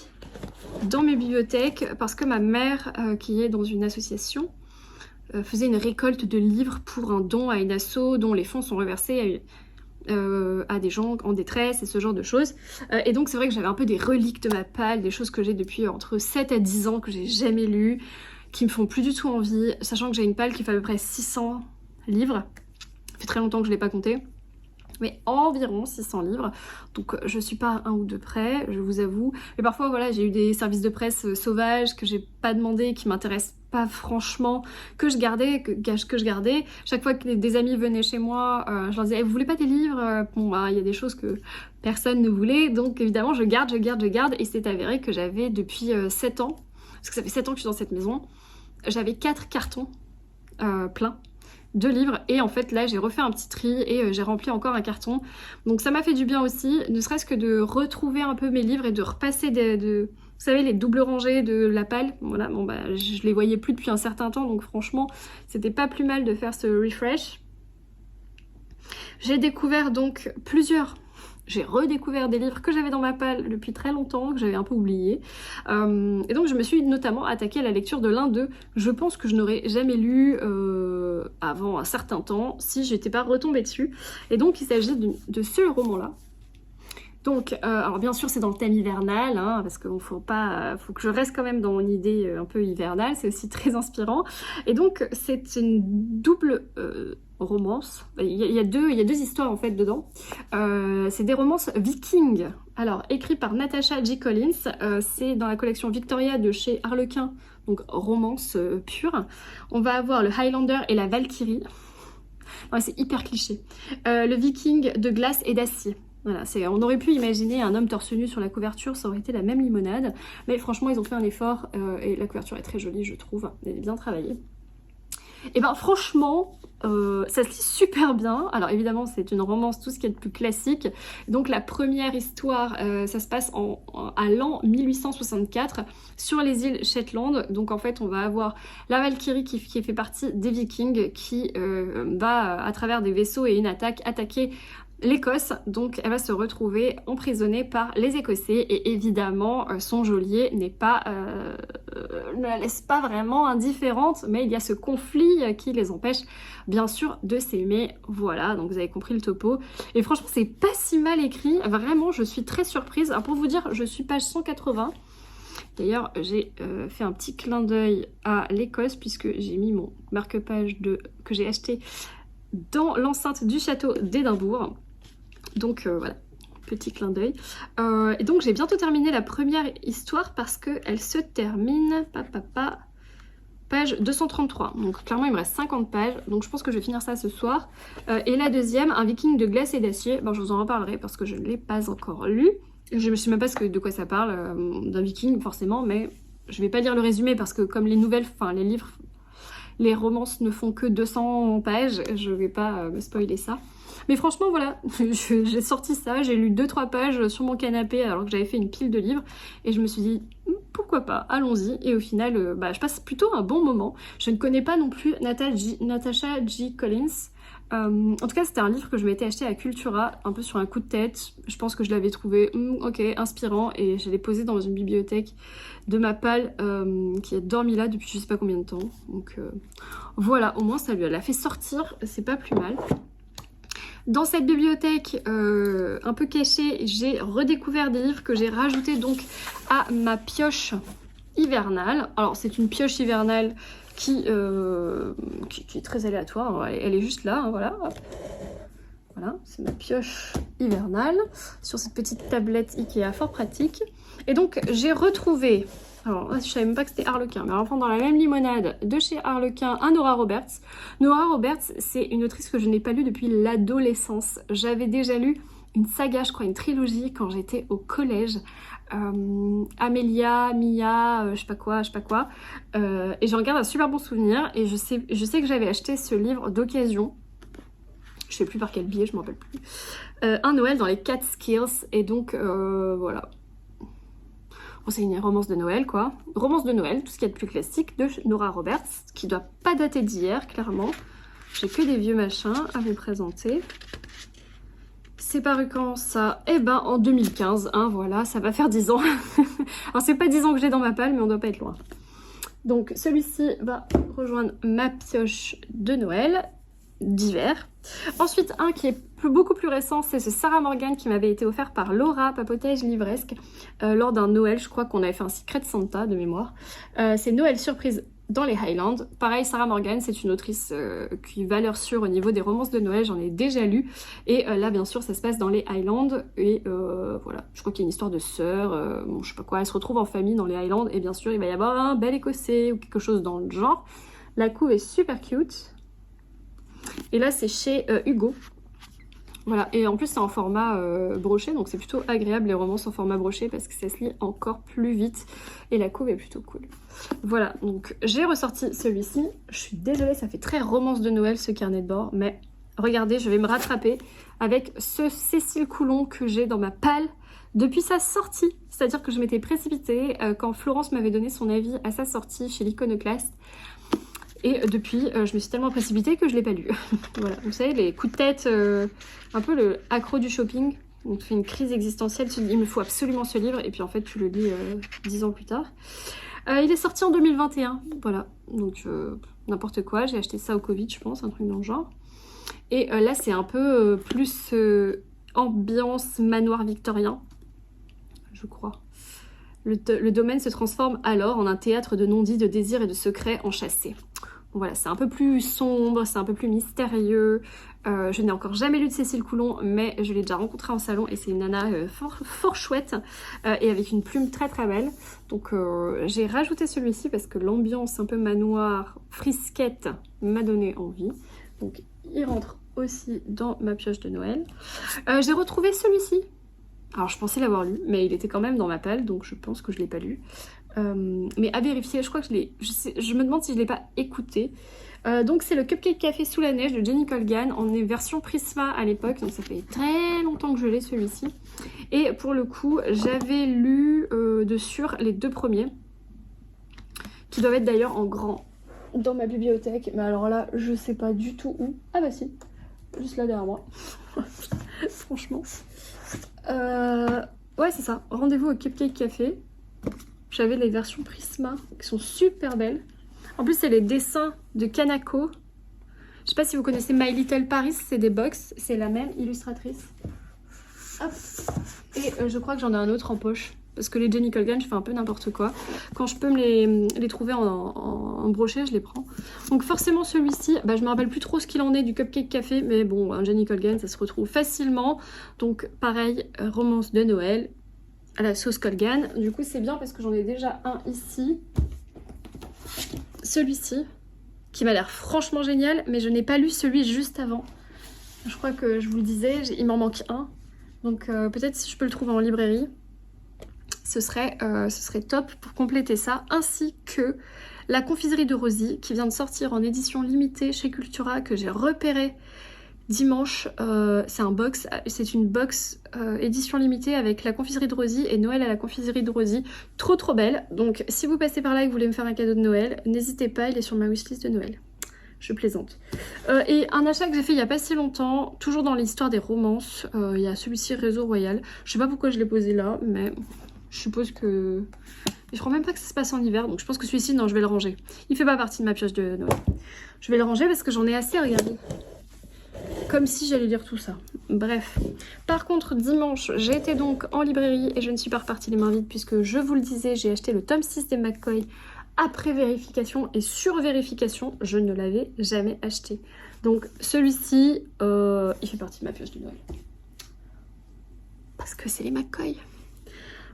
dans mes bibliothèques parce que ma mère, qui est dans une association, faisait une récolte de livres pour un don à une asso dont les fonds sont reversés à des gens en détresse et ce genre de choses. Et donc c'est vrai que j'avais un peu des reliques de ma palle, des choses que j'ai depuis entre 7 à 10 ans que j'ai jamais lues, qui me font plus du tout envie, sachant que j'ai une palle qui fait à peu près 600 livres. Ça fait très longtemps que je l'ai pas compté, mais environ 600 livres, donc je suis pas à un ou deux près, je vous avoue. Mais parfois voilà, j'ai eu des services de presse sauvages que j'ai pas demandé, qui m'intéressent pas franchement, que je gardais. Chaque fois que des amis venaient chez moi, je leur disais, vous voulez pas des livres? Bon bah il y a des choses que personne ne voulait, donc évidemment je garde, et c'est avéré que j'avais depuis 7 ans, parce que ça fait 7 ans que je suis dans cette maison, j'avais 4 cartons pleins de livres, et en fait là j'ai refait un petit tri et j'ai rempli encore un carton, donc ça m'a fait du bien aussi, ne serait-ce que de retrouver un peu mes livres et de repasser vous savez, les doubles rangées de la palle. Voilà, bon bah je les voyais plus depuis un certain temps, donc franchement c'était pas plus mal de faire ce refresh. J'ai découvert donc j'ai redécouvert des livres que j'avais dans ma palle depuis très longtemps, que j'avais un peu oublié. Et donc je me suis notamment attaquée à la lecture de l'un d'eux. Je pense que je n'aurais jamais lu avant un certain temps si j'étais pas retombée dessus. Et donc il s'agit de ce roman-là, Donc, alors bien sûr c'est dans le thème hivernal, hein, parce qu'il faut que je reste quand même dans mon idée un peu hivernale, c'est aussi très inspirant. Et donc c'est une double romance, il y a deux histoires en fait dedans. C'est des romances vikings, alors écrit par Natasha J. Collins, c'est dans la collection Victoria de chez Harlequin, donc romance pure. On va avoir le Highlander et la Valkyrie. Ouais, c'est hyper cliché. Le viking de glace et d'acier. Voilà, on aurait pu imaginer un homme torse nu sur la couverture, ça aurait été la même limonade. Mais franchement, ils ont fait un effort et la couverture est très jolie, je trouve. Elle est bien travaillée. Et ben franchement, ça se lit super bien. Alors évidemment, c'est une romance, tout ce qui est de plus classique. Donc la première histoire, ça se passe à l'an 1864 sur les îles Shetland. Donc en fait, on va avoir la Valkyrie qui fait partie des Vikings qui va, à travers des vaisseaux et une attaque, attaquer l'Écosse, donc elle va se retrouver emprisonnée par les Écossais et évidemment son geôlier ne la laisse pas vraiment indifférente, mais il y a ce conflit qui les empêche bien sûr de s'aimer. Voilà, donc vous avez compris le topo et franchement c'est pas si mal écrit, vraiment je suis très surprise. Alors, pour vous dire, je suis page 180. D'ailleurs, j'ai fait un petit clin d'œil à l'Écosse puisque j'ai mis mon marque-page que j'ai acheté dans l'enceinte du château d'Édimbourg. Donc voilà, petit clin d'œil. Et donc j'ai bientôt terminé la première histoire parce qu'elle se termine page 233. Donc clairement il me reste 50 pages, donc je pense que je vais finir ça ce soir. Et la deuxième, un viking de glace et d'acier, je vous en reparlerai parce que je ne l'ai pas encore lu. Je ne sais même pas de quoi ça parle, d'un viking forcément, mais je vais pas lire le résumé parce que comme les nouvelles, enfin les livres, les romances ne font que 200 pages, je vais pas me spoiler ça. Mais franchement voilà, j'ai sorti ça, j'ai lu 2-3 pages sur mon canapé alors que j'avais fait une pile de livres et je me suis dit pourquoi pas, allons-y. Et au final, je passe plutôt un bon moment. Je ne connais pas non plus Natasha J. Collins. En tout cas c'était un livre que je m'étais acheté à Cultura, un peu sur un coup de tête. Je pense que je l'avais trouvé ok, inspirant et je l'ai posé dans une bibliothèque de ma palle qui a dormi là depuis je sais pas combien de temps. Donc voilà, au moins ça lui a fait sortir, c'est pas plus mal. Dans cette bibliothèque un peu cachée, j'ai redécouvert des livres que j'ai rajoutés donc à ma pioche hivernale. Alors c'est une pioche hivernale qui est très aléatoire, elle est juste là, hein, voilà. Voilà, c'est ma pioche hivernale sur cette petite tablette Ikea fort pratique. Et donc j'ai retrouvé, alors je savais même pas que c'était Harlequin, mais enfin dans la même limonade de chez Harlequin, un Nora Roberts. Nora Roberts, c'est une autrice que je n'ai pas lue depuis l'adolescence. J'avais déjà lu une saga, je crois une trilogie quand j'étais au collège. Amélia, Mia, je sais pas quoi, et j'en garde un super bon souvenir et je sais que j'avais acheté ce livre d'occasion, je sais plus par quel biais, je m'en rappelle plus, un Noël dans les Catskills et donc voilà. Bon, c'est une romance de Noël quoi, romance de Noël, tout ce qu'il y a de plus classique de Nora Roberts, qui doit pas dater d'hier clairement, j'ai que des vieux machins à vous présenter. C'est paru quand ça? Eh ben en 2015, hein, voilà, ça va faire 10 ans. Alors c'est pas 10 ans que j'ai dans ma palle, mais on doit pas être loin. Donc celui-ci va rejoindre ma pioche de Noël, d'hiver. Ensuite, un qui est beaucoup plus récent, c'est ce Sarah Morgan qui m'avait été offert par Laura, papotage livresque, lors d'un Noël, je crois qu'on avait fait un Secret Santa de mémoire. C'est Noël surprise dans les Highlands. Pareil, Sarah Morgan, c'est une autrice qui valeur sûre au niveau des romances de Noël, j'en ai déjà lu. Et là, bien sûr, ça se passe dans les Highlands. Et voilà, je crois qu'il y a une histoire de sœur, bon, je sais pas quoi, elles se retrouvent en famille dans les Highlands. Et bien sûr, il va y avoir un bel écossais ou quelque chose dans le genre. La couve est super cute. Et là, c'est chez Hugo. Voilà, et en plus c'est en format broché, donc c'est plutôt agréable les romances en format broché parce que ça se lit encore plus vite et la couve est plutôt cool. Voilà, donc j'ai ressorti celui-ci. Je suis désolée, ça fait très romance de Noël ce carnet de bord, mais regardez, je vais me rattraper avec ce Cécile Coulon que j'ai dans ma palle depuis sa sortie. C'est-à-dire que je m'étais précipitée quand Florence m'avait donné son avis à sa sortie chez l'Iconoclaste. Et depuis, je me suis tellement précipitée que je ne l'ai pas lu. Voilà, vous savez, les coups de tête, un peu le accro du shopping. On te fait une crise existentielle, tu te dis, il me faut absolument ce livre, et puis en fait, tu le lis 10 ans plus tard. Il est sorti en 2021, voilà. Donc, n'importe quoi, j'ai acheté ça au Covid, je pense, un truc dans le genre. Et là, c'est un peu plus ambiance manoir victorien, je crois. Le domaine se transforme alors en un théâtre de non-dits, de désirs et de secrets enchâssés. Bon, voilà, c'est un peu plus sombre, c'est un peu plus mystérieux. Je n'ai encore jamais lu de Cécile Coulon, mais je l'ai déjà rencontrée en salon et c'est une nana fort chouette et avec une plume très très belle. Donc j'ai rajouté celui-ci parce que l'ambiance un peu manoir, frisquette m'a donné envie. Donc il rentre aussi dans ma pioche de Noël. J'ai retrouvé celui-ci. Alors je pensais l'avoir lu, mais il était quand même dans ma palle, donc je pense que je ne l'ai pas lu. Mais à vérifier, je crois que je l'ai... Je me demande si je ne l'ai pas écouté. Donc c'est le Cupcake Café sous la neige de Jenny Colgan. On est version Prisma à l'époque, donc ça fait très longtemps que je l'ai celui-ci. Et pour le coup, j'avais lu de sûr les 2 premiers, qui doivent être d'ailleurs en grand dans ma bibliothèque. Mais alors là, je sais pas du tout où. Ah bah si, juste là derrière moi. Franchement. Ouais, c'est ça. Rendez-vous au Cupcake Café. J'avais les versions Prisma qui sont super belles. En plus, c'est les dessins de Kanako. Je sais pas si vous connaissez My Little Paris, c'est des box. C'est la même illustratrice. Hop. Et je crois que j'en ai un autre en poche. Parce que les Jenny Colgan, je fais un peu n'importe quoi. Quand je peux me les trouver en brochet, je les prends. Donc forcément celui-ci, bah, je me rappelle plus trop ce qu'il en est du Cupcake Café. Mais bon, un Jenny Colgan, ça se retrouve facilement. Donc pareil, romance de Noël à la sauce Colgan. Du coup, c'est bien parce que j'en ai déjà un ici. Celui-ci, qui m'a l'air franchement génial. Mais je n'ai pas lu celui juste avant. Je crois que je vous le disais, il m'en manque un. Donc peut-être si je peux le trouver en librairie. Ce serait top pour compléter ça, ainsi que la confiserie de Rosie qui vient de sortir en édition limitée chez Cultura que j'ai repéré dimanche. C'est une box édition limitée avec la confiserie de Rosie et Noël à la confiserie de Rosie. Trop belle. Donc si vous passez par là et que vous voulez me faire un cadeau de Noël, n'hésitez pas, il est sur ma wishlist de Noël. Je plaisante. Et un achat que j'ai fait il n'y a pas si longtemps, toujours dans l'histoire des romances, il y a celui-ci Réseau Royal. Je sais pas pourquoi je l'ai posé là, mais... Je suppose que... Je crois même pas que ça se passe en hiver, donc je pense que celui-ci, non, je vais le ranger. Il fait pas partie de ma pioche de Noël. Je vais le ranger parce que j'en ai assez, regardez. Comme si j'allais lire tout ça. Bref. Par contre, dimanche, j'ai été donc en librairie et je ne suis pas repartie les mains vides puisque, je vous le disais, j'ai acheté le tome 6 des McCoy après vérification et sur vérification, je ne l'avais jamais acheté. Donc celui-ci, il fait partie de ma pioche de Noël. Parce que c'est les McCoy.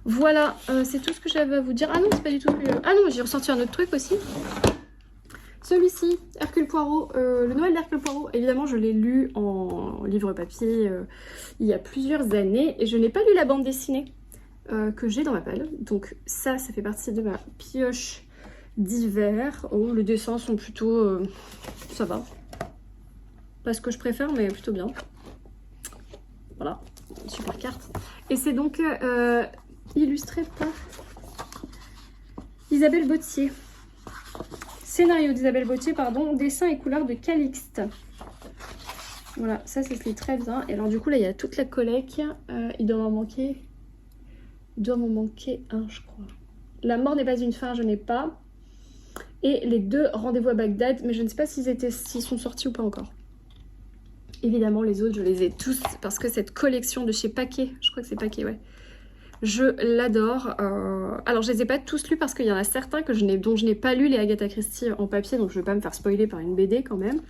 Voilà, c'est tout ce que j'avais à vous dire. Ah non, c'est pas du tout ce que... Ah non, j'ai ressorti un autre truc aussi. Celui-ci, Hercule Poirot, le Noël d'Hercule Poirot. Évidemment, je l'ai lu en livre papier il y a plusieurs années. Et je n'ai pas lu la bande dessinée que j'ai dans ma palle. Donc ça fait partie de ma pioche d'hiver. Oh, les dessins sont plutôt... ça va. Pas ce que je préfère, mais plutôt bien. Voilà, super carte. Et c'est donc... illustré par Isabelle Bottier. Scénario d'Isabelle Bottier, pardon. Dessin et couleurs de Calixte. Voilà, ça se lit très bien. Et alors du coup là il y a toute la collecte. Il doit m'en manquer. Il doit m'en manquer un, je crois. La mort n'est pas une fin, je n'ai pas. Et les 2 rendez-vous à Bagdad, mais je ne sais pas s'ils sont sortis ou pas encore. Évidemment les autres je les ai tous parce que cette collection de chez Paquet, je crois que c'est Paquet, ouais. Je l'adore. Alors je les ai pas tous lus parce qu'il y en a certains dont je n'ai pas lu les Agatha Christie en papier, donc je vais pas me faire spoiler par une BD quand même.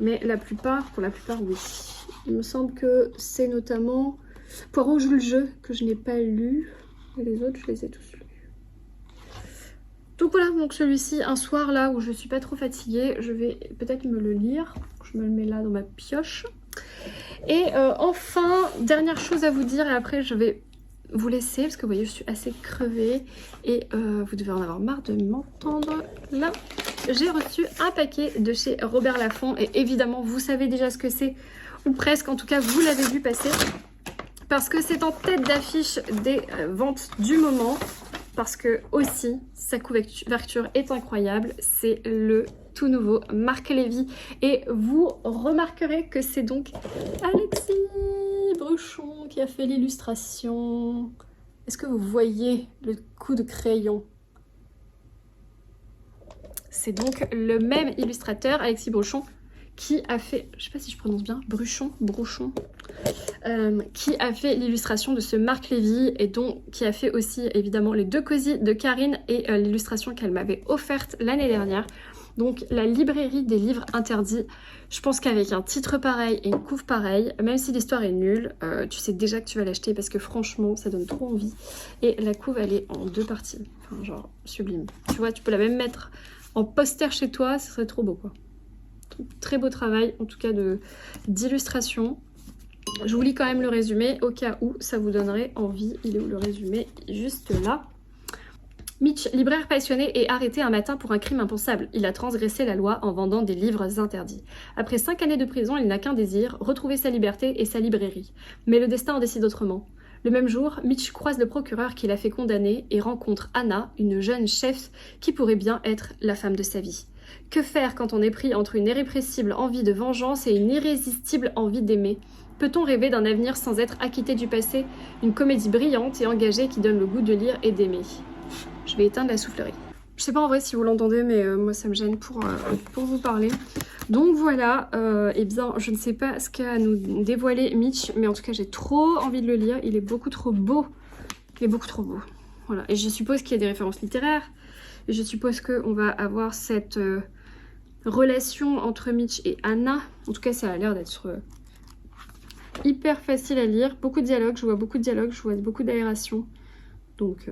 Mais pour la plupart oui. Il me semble que c'est notamment Poirot joue le jeu que je n'ai pas lu. Et les autres je les ai tous lus. Donc voilà, donc celui-ci, un soir là où je suis pas trop fatiguée, je vais peut-être me le lire. Je me le mets là dans ma pioche. Et enfin, dernière chose à vous dire et après je vais vous laisser parce que vous voyez je suis assez crevée et vous devez en avoir marre de m'entendre. Là j'ai reçu un paquet de chez Robert Laffont et évidemment vous savez déjà ce que c'est ou presque, en tout cas vous l'avez vu passer parce que c'est en tête d'affiche des ventes du moment, parce que aussi sa couverture est incroyable. C'est le tout nouveau Marc Lévy et vous remarquerez que c'est donc Alexis Bruchon qui a fait l'illustration. Est-ce que vous voyez le coup de crayon? C'est donc le même illustrateur, Alexis Bruchon, qui a fait, je sais pas si je prononce bien, Bruchon, qui a fait l'illustration de ce Marc Lévy et qui a fait aussi évidemment les 2 cosy de Karine et l'illustration qu'elle m'avait offerte l'année dernière. Donc la librairie des livres interdits, je pense qu'avec un titre pareil et une couve pareille, même si l'histoire est nulle, tu sais déjà que tu vas l'acheter parce que franchement ça donne trop envie. Et la couve elle est en 2 parties, enfin genre sublime. Tu vois, tu peux la même mettre en poster chez toi, ce serait trop beau quoi. Très beau travail en tout cas d'illustration. Je vous lis quand même le résumé au cas où ça vous donnerait envie. Il est où le résumé? Juste là. Mitch, libraire passionné, est arrêté un matin pour un crime impensable. Il a transgressé la loi en vendant des livres interdits. Après 5 années de prison, il n'a qu'un désir, retrouver sa liberté et sa librairie. Mais le destin en décide autrement. Le même jour, Mitch croise le procureur qui l'a fait condamner et rencontre Anna, une jeune chef qui pourrait bien être la femme de sa vie. Que faire quand on est pris entre une irrépressible envie de vengeance et une irrésistible envie d'aimer? Peut-on rêver d'un avenir sans être acquitté du passé? Une comédie brillante et engagée qui donne le goût de lire et d'aimer. Je vais éteindre la soufflerie. Je sais pas en vrai si vous l'entendez, mais moi ça me gêne pour vous parler. Donc voilà, eh bien je ne sais pas ce qu'a à nous dévoiler Mitch, mais en tout cas j'ai trop envie de le lire. Il est beaucoup trop beau. Il est beaucoup trop beau. Voilà. Et je suppose qu'il y a des références littéraires. Et je suppose qu'on va avoir cette relation entre Mitch et Anna. En tout cas ça a l'air d'être hyper facile à lire. Beaucoup de dialogues, je vois beaucoup de dialogues, je vois beaucoup d'aération. Donc...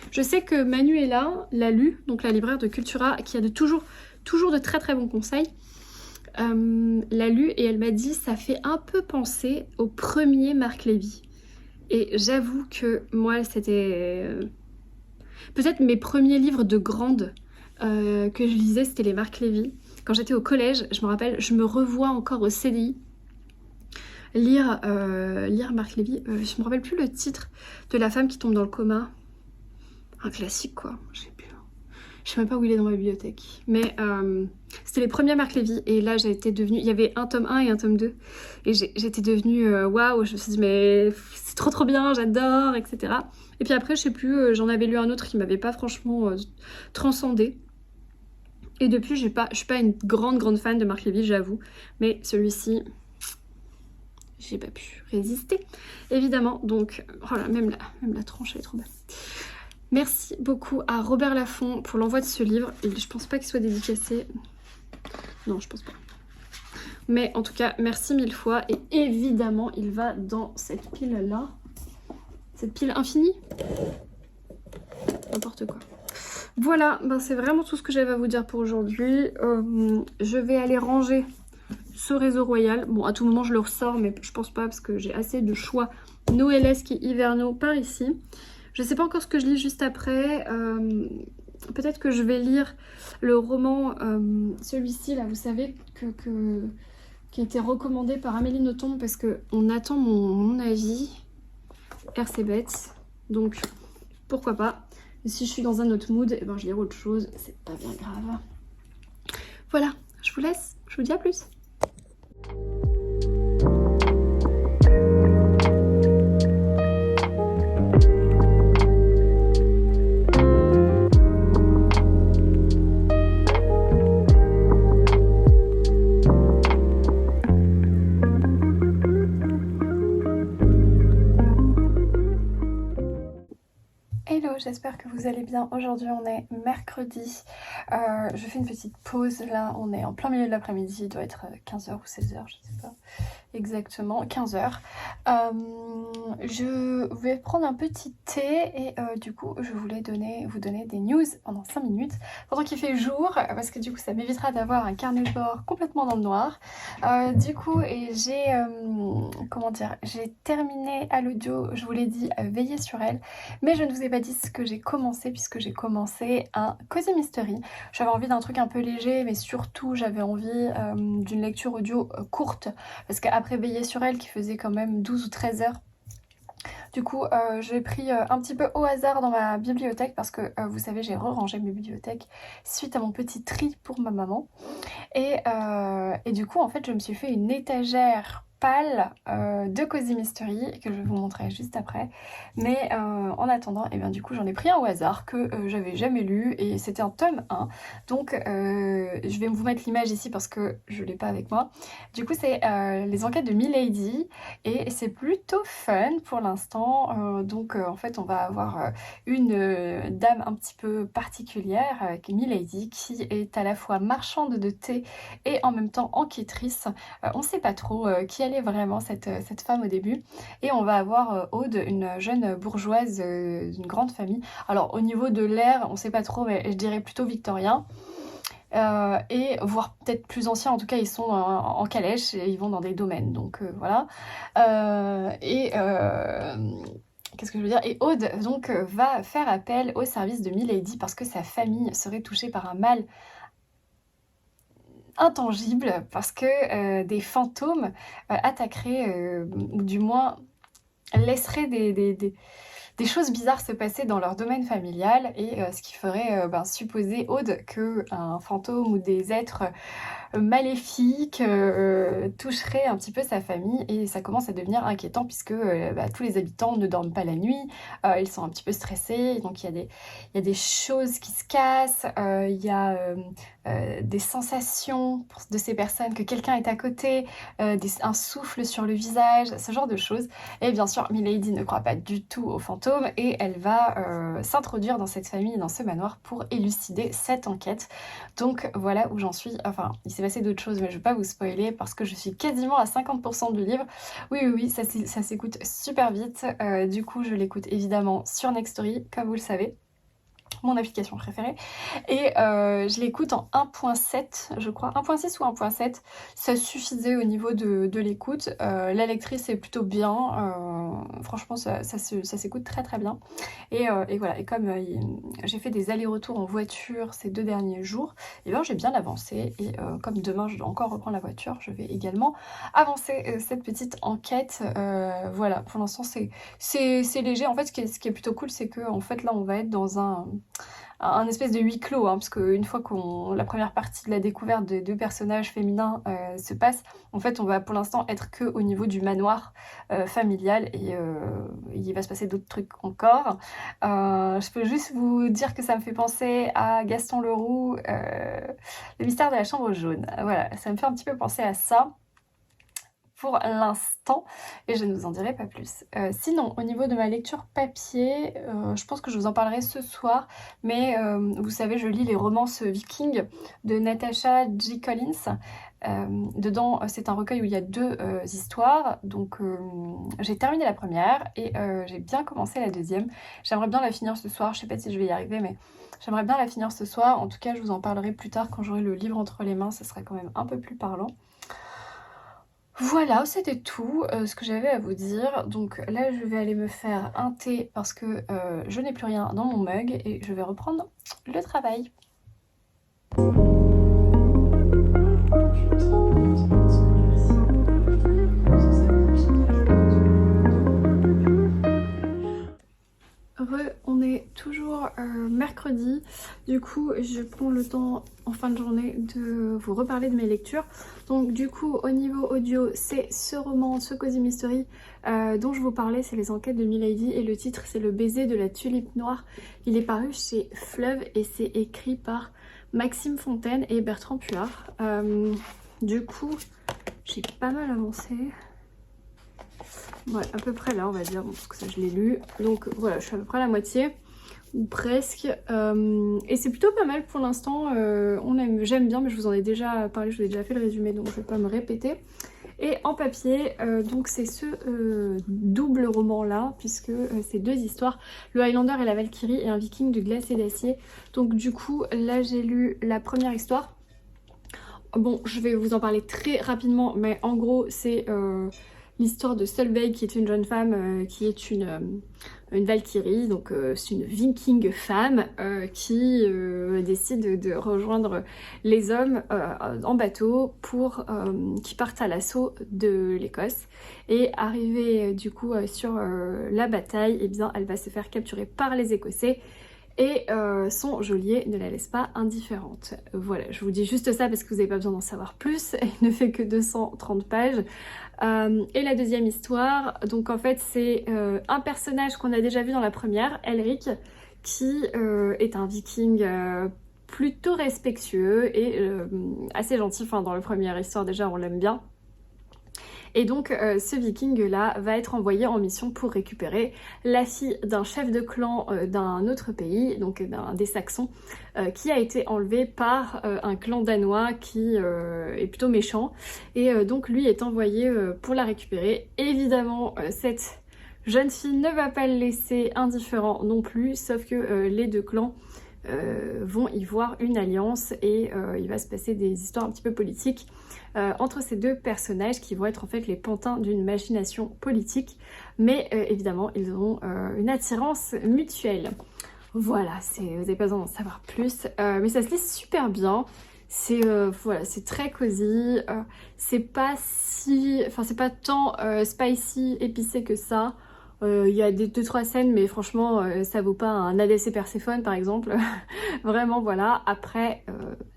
Je sais que Manuela l'a lu, donc la libraire de Cultura, qui a toujours de très très bons conseils, l'a lu et elle m'a dit ça fait un peu penser au premier Marc Lévy. Et j'avoue que moi c'était peut-être mes premiers livres de grande que je lisais, c'était les Marc Lévy. Quand j'étais au collège, je me rappelle, je me revois encore au CDI lire Marc Lévy. Je me rappelle plus le titre de la femme qui tombe dans le coma. Un classique quoi, je sais plus. Je sais même pas où il est dans ma bibliothèque. Mais c'était les premiers Marc Lévy et là j'ai été devenue... Il y avait un tome 1 et un tome 2. Et j'étais devenue waouh, je me suis dit mais c'est trop bien, j'adore, etc. Et puis après je sais plus, j'en avais lu un autre qui m'avait pas franchement transcendé. Et depuis je suis pas une grande fan de Marc Lévy, j'avoue. Mais celui-ci, j'ai pas pu résister. Évidemment, donc voilà, même la tranche elle est trop belle. Merci beaucoup à Robert Laffont pour l'envoi de ce livre. Et je pense pas qu'il soit dédicacé. Non, je pense pas. Mais en tout cas, merci 1000 fois. Et évidemment, il va dans cette pile-là. Cette pile infinie. N'importe quoi. Voilà, ben c'est vraiment tout ce que j'avais à vous dire pour aujourd'hui. Je vais aller ranger ce réseau royal. Bon, à tout moment, je le ressors, mais je pense pas parce que j'ai assez de choix noëlesques et hivernaux par ici. Je sais pas encore ce que je lis juste après. Peut-être que je vais lire le roman, celui-ci là, vous savez, qui a été recommandé par Amélie Nothomb parce qu'on attend mon avis. RC bête. Donc, pourquoi pas. Et si je suis dans un autre mood, eh ben, je lirai autre chose. C'est pas bien grave. Voilà, je vous laisse. Je vous dis à plus. J'espère que vous allez bien. Aujourd'hui on est mercredi, je fais une petite pause là, on est en plein milieu de l'après-midi, il doit être 15h ou 16h, je sais pas exactement, 15h. Je vais prendre un petit thé et du coup je voulais vous donner des news pendant 5 minutes pendant qu'il fait jour, parce que du coup ça m'évitera d'avoir un carnet de bord complètement dans le noir. Du coup j'ai j'ai terminé à l'audio, je vous l'ai dit, veiller sur elle, mais je ne vous ai pas dit ce que j'ai commencé, puisque j'ai commencé un Cozy Mystery. J'avais envie d'un truc un peu léger, mais surtout j'avais envie d'une lecture audio courte, parce qu'après veiller sur elle qui faisait quand même 12 ou 13 heures, du coup j'ai pris un petit peu au hasard dans ma bibliothèque, parce que vous savez j'ai re-rangé mes bibliothèques suite à mon petit tri pour ma maman, et du coup en fait je me suis fait une étagère pâle de Cozy Mystery que je vais vous montrer juste après. Mais en attendant, et bien du coup j'en ai pris un au hasard que j'avais jamais lu et c'était un tome 1. Donc je vais vous mettre l'image ici parce que je l'ai pas avec moi. Du coup c'est les enquêtes de Milady et c'est plutôt fun pour l'instant. Donc en fait on va avoir une dame un petit peu particulière qui est Milady, qui est à la fois marchande de thé et en même temps enquêtrice. On ne sait pas trop qui elle est vraiment cette femme au début. Et on va avoir Aude, une jeune bourgeoise d'une grande famille. Alors au niveau de l'ère, on ne sait pas trop, mais je dirais plutôt victorien. Et voire peut-être plus anciens, en tout cas ils sont en calèche et ils vont dans des domaines, donc voilà. Qu'est-ce que je veux dire? Et Aude donc va faire appel au service de Milady parce que sa famille serait touchée par un mal intangible, parce que des fantômes attaqueraient, ou du moins laisseraient des choses bizarres se passer dans leur domaine familial, et ce qui ferait supposer Aude qu'un fantôme ou des êtres maléfique toucherait un petit peu sa famille, et ça commence à devenir inquiétant puisque tous les habitants ne dorment pas la nuit, ils sont un petit peu stressés, donc il y a des choses qui se cassent, il y a des sensations de ces personnes, que quelqu'un est à côté, un souffle sur le visage, ce genre de choses. Et bien sûr Milady ne croit pas du tout aux fantômes et elle va s'introduire dans cette famille, dans ce manoir, pour élucider cette enquête. Donc voilà où j'en suis. Enfin, il s'est passé d'autres choses mais je vais pas vous spoiler parce que je suis quasiment à 50% du livre. Oui, ça s'écoute super vite. Du coup je l'écoute évidemment sur Nextory, comme vous le savez, mon application préférée, et je l'écoute en 1.7 je crois, 1.6 ou 1.7, ça suffisait au niveau de l'écoute. La lectrice est plutôt bien, franchement ça s'écoute très très bien, et voilà. Et comme j'ai fait des allers-retours en voiture ces 2 derniers jours, et bien j'ai bien avancé, et comme demain je dois encore reprendre la voiture, je vais également avancer cette petite enquête. Voilà, pour l'instant c'est léger. En fait ce qui est plutôt cool, c'est que en fait là on va être dans un espèce de huis clos, hein, parce qu'une fois qu'on la première partie de la découverte de 2 personnages féminins se passe, en fait on va pour l'instant être que au niveau du manoir familial, et il va se passer d'autres trucs encore. Je peux juste vous dire que ça me fait penser à Gaston Leroux, le mystère de la chambre jaune. Voilà, ça me fait un petit peu penser à ça pour l'instant, et je ne vous en dirai pas plus. Sinon, au niveau de ma lecture papier, je pense que je vous en parlerai ce soir, mais vous savez, je lis les romances vikings de Natasha J. Collins. Dedans, c'est un recueil où il y a 2 histoires, donc j'ai terminé la première et j'ai bien commencé la deuxième. J'aimerais bien la finir ce soir, je sais pas si je vais y arriver, mais j'aimerais bien la finir ce soir. En tout cas, je vous en parlerai plus tard quand j'aurai le livre entre les mains, ça sera quand même un peu plus parlant. Voilà, c'était tout ce que j'avais à vous dire. Donc là, je vais aller me faire un thé parce que je n'ai plus rien dans mon mug, et je vais reprendre le travail. On est toujours mercredi, du coup je prends le temps en fin de journée de vous reparler de mes lectures. Donc du coup au niveau audio, c'est ce roman, ce Cozy Mystery dont je vous parlais, c'est les enquêtes de Milady, et le titre c'est Le baiser de la tulipe noire. Il est paru chez Fleuve et c'est écrit par Maxime Fontaine et Bertrand Puard. Du coup j'ai pas mal avancé. Ouais, à peu près là on va dire, parce que ça je l'ai lu. Donc voilà, je suis à peu près à la moitié, ou presque. Et c'est plutôt pas mal pour l'instant. J'aime bien, mais je vous en ai déjà parlé, je vous ai déjà fait le résumé, donc je vais pas me répéter. Et en papier, donc c'est ce double roman là, puisque c'est 2 histoires, le Highlander et la Valkyrie, et un viking de glace et d'acier. Donc du coup là j'ai lu la première histoire. Bon, je vais vous en parler très rapidement, mais en gros c'est l'histoire de Solveig, qui est une jeune femme qui est une Valkyrie, donc c'est une viking femme qui décide de rejoindre les hommes en bateau pour qui partent à l'assaut de l'Écosse. Et arrivée du coup sur la bataille, et bien elle va se faire capturer par les Écossais et son geôlier ne la laisse pas indifférente. Voilà, je vous dis juste ça parce que vous n'avez pas besoin d'en savoir plus, il ne fait que 230 pages. Et la deuxième histoire, donc en fait c'est un personnage qu'on a déjà vu dans la première, Elric, qui est un viking plutôt respectueux et assez gentil, enfin dans la première histoire déjà on l'aime bien. Et donc ce viking là va être envoyé en mission pour récupérer la fille d'un chef de clan d'un autre pays, donc des Saxons, qui a été enlevée par un clan danois qui est plutôt méchant. Et donc lui est envoyé pour la récupérer. Évidemment cette jeune fille ne va pas le laisser indifférent non plus, sauf que les deux clans vont y voir une alliance et il va se passer des histoires un petit peu politiques entre ces deux personnages qui vont être en fait les pantins d'une machination politique, mais évidemment ils auront une attirance mutuelle. Voilà, vous n'avez pas besoin d'en savoir plus, mais ça se lit super bien. C'est voilà, c'est très cosy, c'est pas si, enfin c'est pas tant spicy, épicé que ça. Il y a des 2-3 scènes, mais franchement, ça vaut pas un ADC Perséphone par exemple. Vraiment, voilà. Après,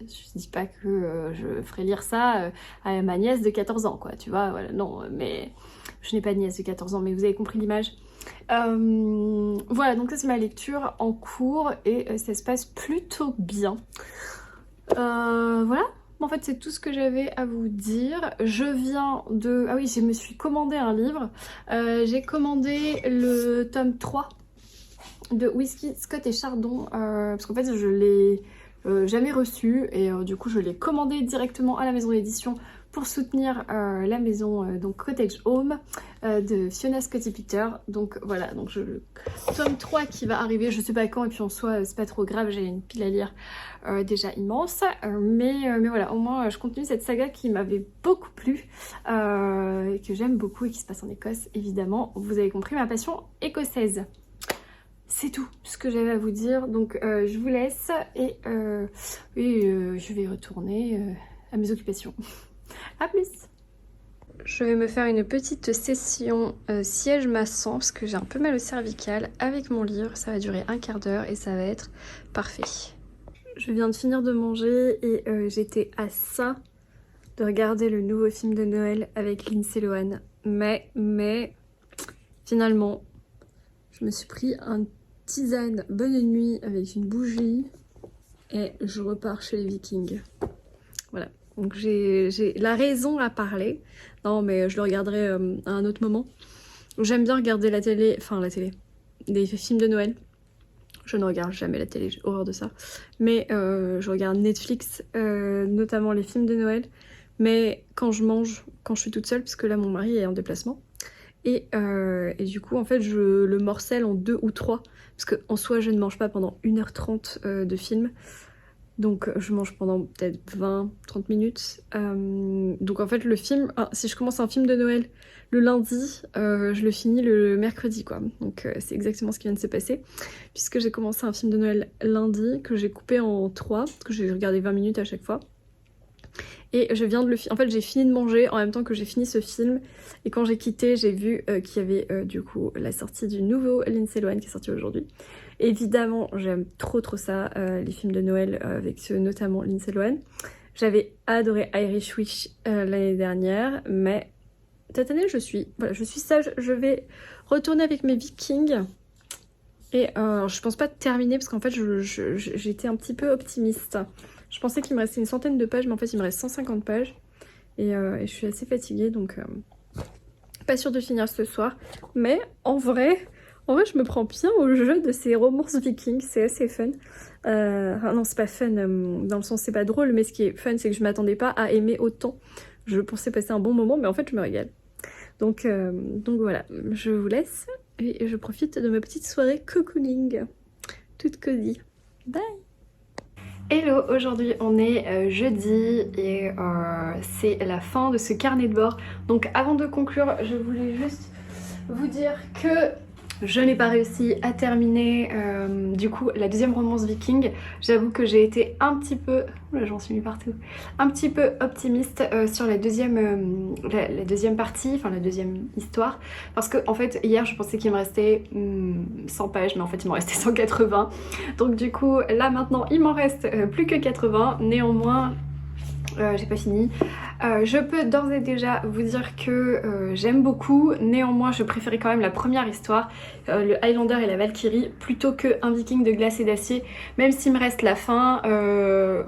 je dis pas que je ferai lire ça à ma nièce de 14 ans, quoi. Tu vois, voilà. Non, mais je n'ai pas de nièce de 14 ans, mais vous avez compris l'image. Voilà, donc ça c'est ma lecture en cours et ça se passe plutôt bien. Voilà. En fait, c'est tout ce que j'avais à vous dire. Je viens de... Ah oui, je me suis commandé un livre. J'ai commandé le tome 3 de Whisky, Scott et Chardon. Parce qu'en fait, je l'ai jamais reçu. Et du coup, je l'ai commandé directement à la maison d'édition pour soutenir la maison donc Cottage Home de Fiona Scotty Peter. Donc voilà, donc le tome 3 qui va arriver, je sais pas quand, et puis en soi c'est pas trop grave, j'ai une pile à lire déjà immense, mais voilà, au moins je continue cette saga qui m'avait beaucoup plu, et que j'aime beaucoup et qui se passe en Écosse évidemment. Vous avez compris ma passion écossaise. C'est tout ce que j'avais à vous dire, donc je vous laisse et je vais retourner à mes occupations. A plus! Je vais me faire une petite session siège massant parce que j'ai un peu mal au cervical avec mon livre. Ça va durer un quart d'heure et ça va être parfait. Je viens de finir de manger et j'étais à ça de regarder le nouveau film de Noël avec Lindsay Lohan. Mais finalement, je me suis pris un tisane bonne nuit avec une bougie et je repars chez les Vikings. Voilà. Donc j'ai la raison à parler. Non mais je le regarderai à un autre moment. J'aime bien regarder la télé, des films de Noël. Je ne regarde jamais la télé, j'ai horreur de ça. Mais je regarde Netflix, notamment les films de Noël. Mais quand je mange, quand je suis toute seule, parce que là mon mari est en déplacement. Et du coup en fait je le morcelle en 2 ou 3. Parce qu'en soi je ne mange pas pendant 1h30 de film. Donc je mange pendant peut-être 20-30 minutes. Donc en fait le film, si je commence un film de Noël le lundi, je le finis le mercredi quoi. Donc c'est exactement ce qui vient de se passer. Puisque j'ai commencé un film de Noël lundi, que j'ai coupé en 3, parce que j'ai regardé 20 minutes à chaque fois. Et je viens de le finir. En fait j'ai fini de manger en même temps que j'ai fini ce film. Et quand j'ai quitté, j'ai vu qu'il y avait du coup la sortie du nouveau Lindsay Lohan qui est sorti aujourd'hui. Évidemment, j'aime trop ça, les films de Noël avec notamment Lindsay Lohan. J'avais adoré Irish Witch l'année dernière, mais cette année je suis sage, je vais retourner avec mes Vikings. Et je pense pas terminer parce qu'en fait j'étais un petit peu optimiste. Je pensais qu'il me restait une centaine de pages, mais en fait il me reste 150 pages. Et je suis assez fatiguée, donc pas sûre de finir ce soir. Mais en vrai, je me prends bien au jeu de ces romances vikings, c'est assez fun. Non, c'est pas fun dans le sens c'est pas drôle, mais ce qui est fun, c'est que je m'attendais pas à aimer autant. Je pensais passer un bon moment, mais en fait, je me régale. Donc voilà, je vous laisse et je profite de ma petite soirée cocooning, toute cosy. Bye! Hello, aujourd'hui on est jeudi et c'est la fin de ce carnet de bord. Donc avant de conclure, je voulais juste vous dire que Je n'ai pas réussi à terminer du coup la deuxième romance viking. J'avoue que j'ai été un petit peu, là j'en suis mis partout, un petit peu optimiste sur la deuxième partie, enfin la deuxième histoire. Parce que en fait hier je pensais qu'il me restait 100 pages, mais en fait il m'en restait 180. Donc du coup là maintenant il m'en reste plus que 80. Néanmoins j'ai pas fini. Je peux d'ores et déjà vous dire que j'aime beaucoup, néanmoins je préférais quand même la première histoire, le Highlander et la Valkyrie, plutôt qu'un viking de glace et d'acier, même s'il me reste la fin,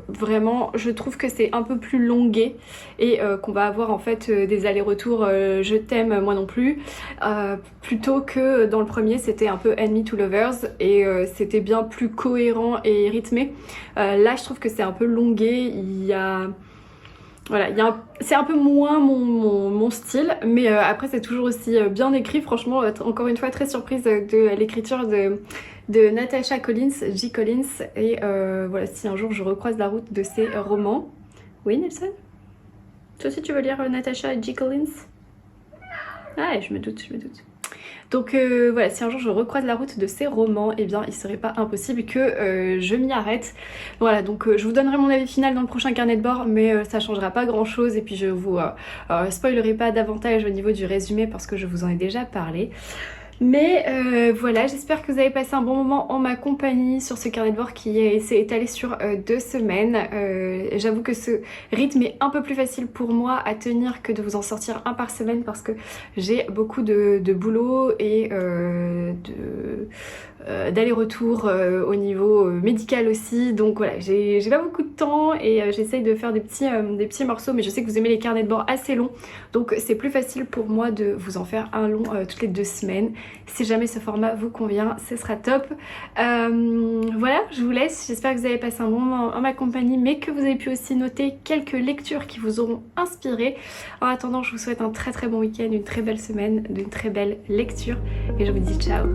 vraiment je trouve que c'est un peu plus longué et qu'on va avoir en fait des allers-retours je t'aime moi non plus, plutôt que dans le premier c'était un peu enemy to lovers et c'était bien plus cohérent et rythmé. Là je trouve que c'est un peu longué, il y a... Voilà, c'est un peu moins mon style, mais après c'est toujours aussi bien écrit. Franchement, encore une fois, très surprise de l'écriture de Natasha Collins, J. Collins. Et voilà, si un jour je recroise la route de ses romans. Oui, Nelson? Toi aussi tu veux lire Natasha et J. Collins? Ah, je me doute, je me doute. Donc voilà, si un jour je recroise la route de ces romans, eh bien il serait pas impossible que je m'y arrête. Voilà, donc je vous donnerai mon avis final dans le prochain carnet de bord, mais ça changera pas grand chose et puis je vous spoilerai pas davantage au niveau du résumé parce que je vous en ai déjà parlé. Mais voilà, j'espère que vous avez passé un bon moment en ma compagnie sur ce carnet de bord qui s'est étalé sur 2 semaines. J'avoue que ce rythme est un peu plus facile pour moi à tenir que de vous en sortir un par semaine parce que j'ai beaucoup de boulot et d'aller-retour au niveau médical aussi. Donc voilà, j'ai pas beaucoup de temps et j'essaye de faire des petits morceaux, mais je sais que vous aimez les carnets de bord assez longs. Donc c'est plus facile pour moi de vous en faire un long toutes les 2 semaines. Si jamais ce format vous convient, ce sera top. Voilà, je vous laisse. J'espère que vous avez passé un bon moment en ma compagnie, mais que vous avez pu aussi noter quelques lectures qui vous auront inspiré. En attendant, je vous souhaite un très bon week-end, une très belle semaine, d'une très belle lecture et je vous dis ciao.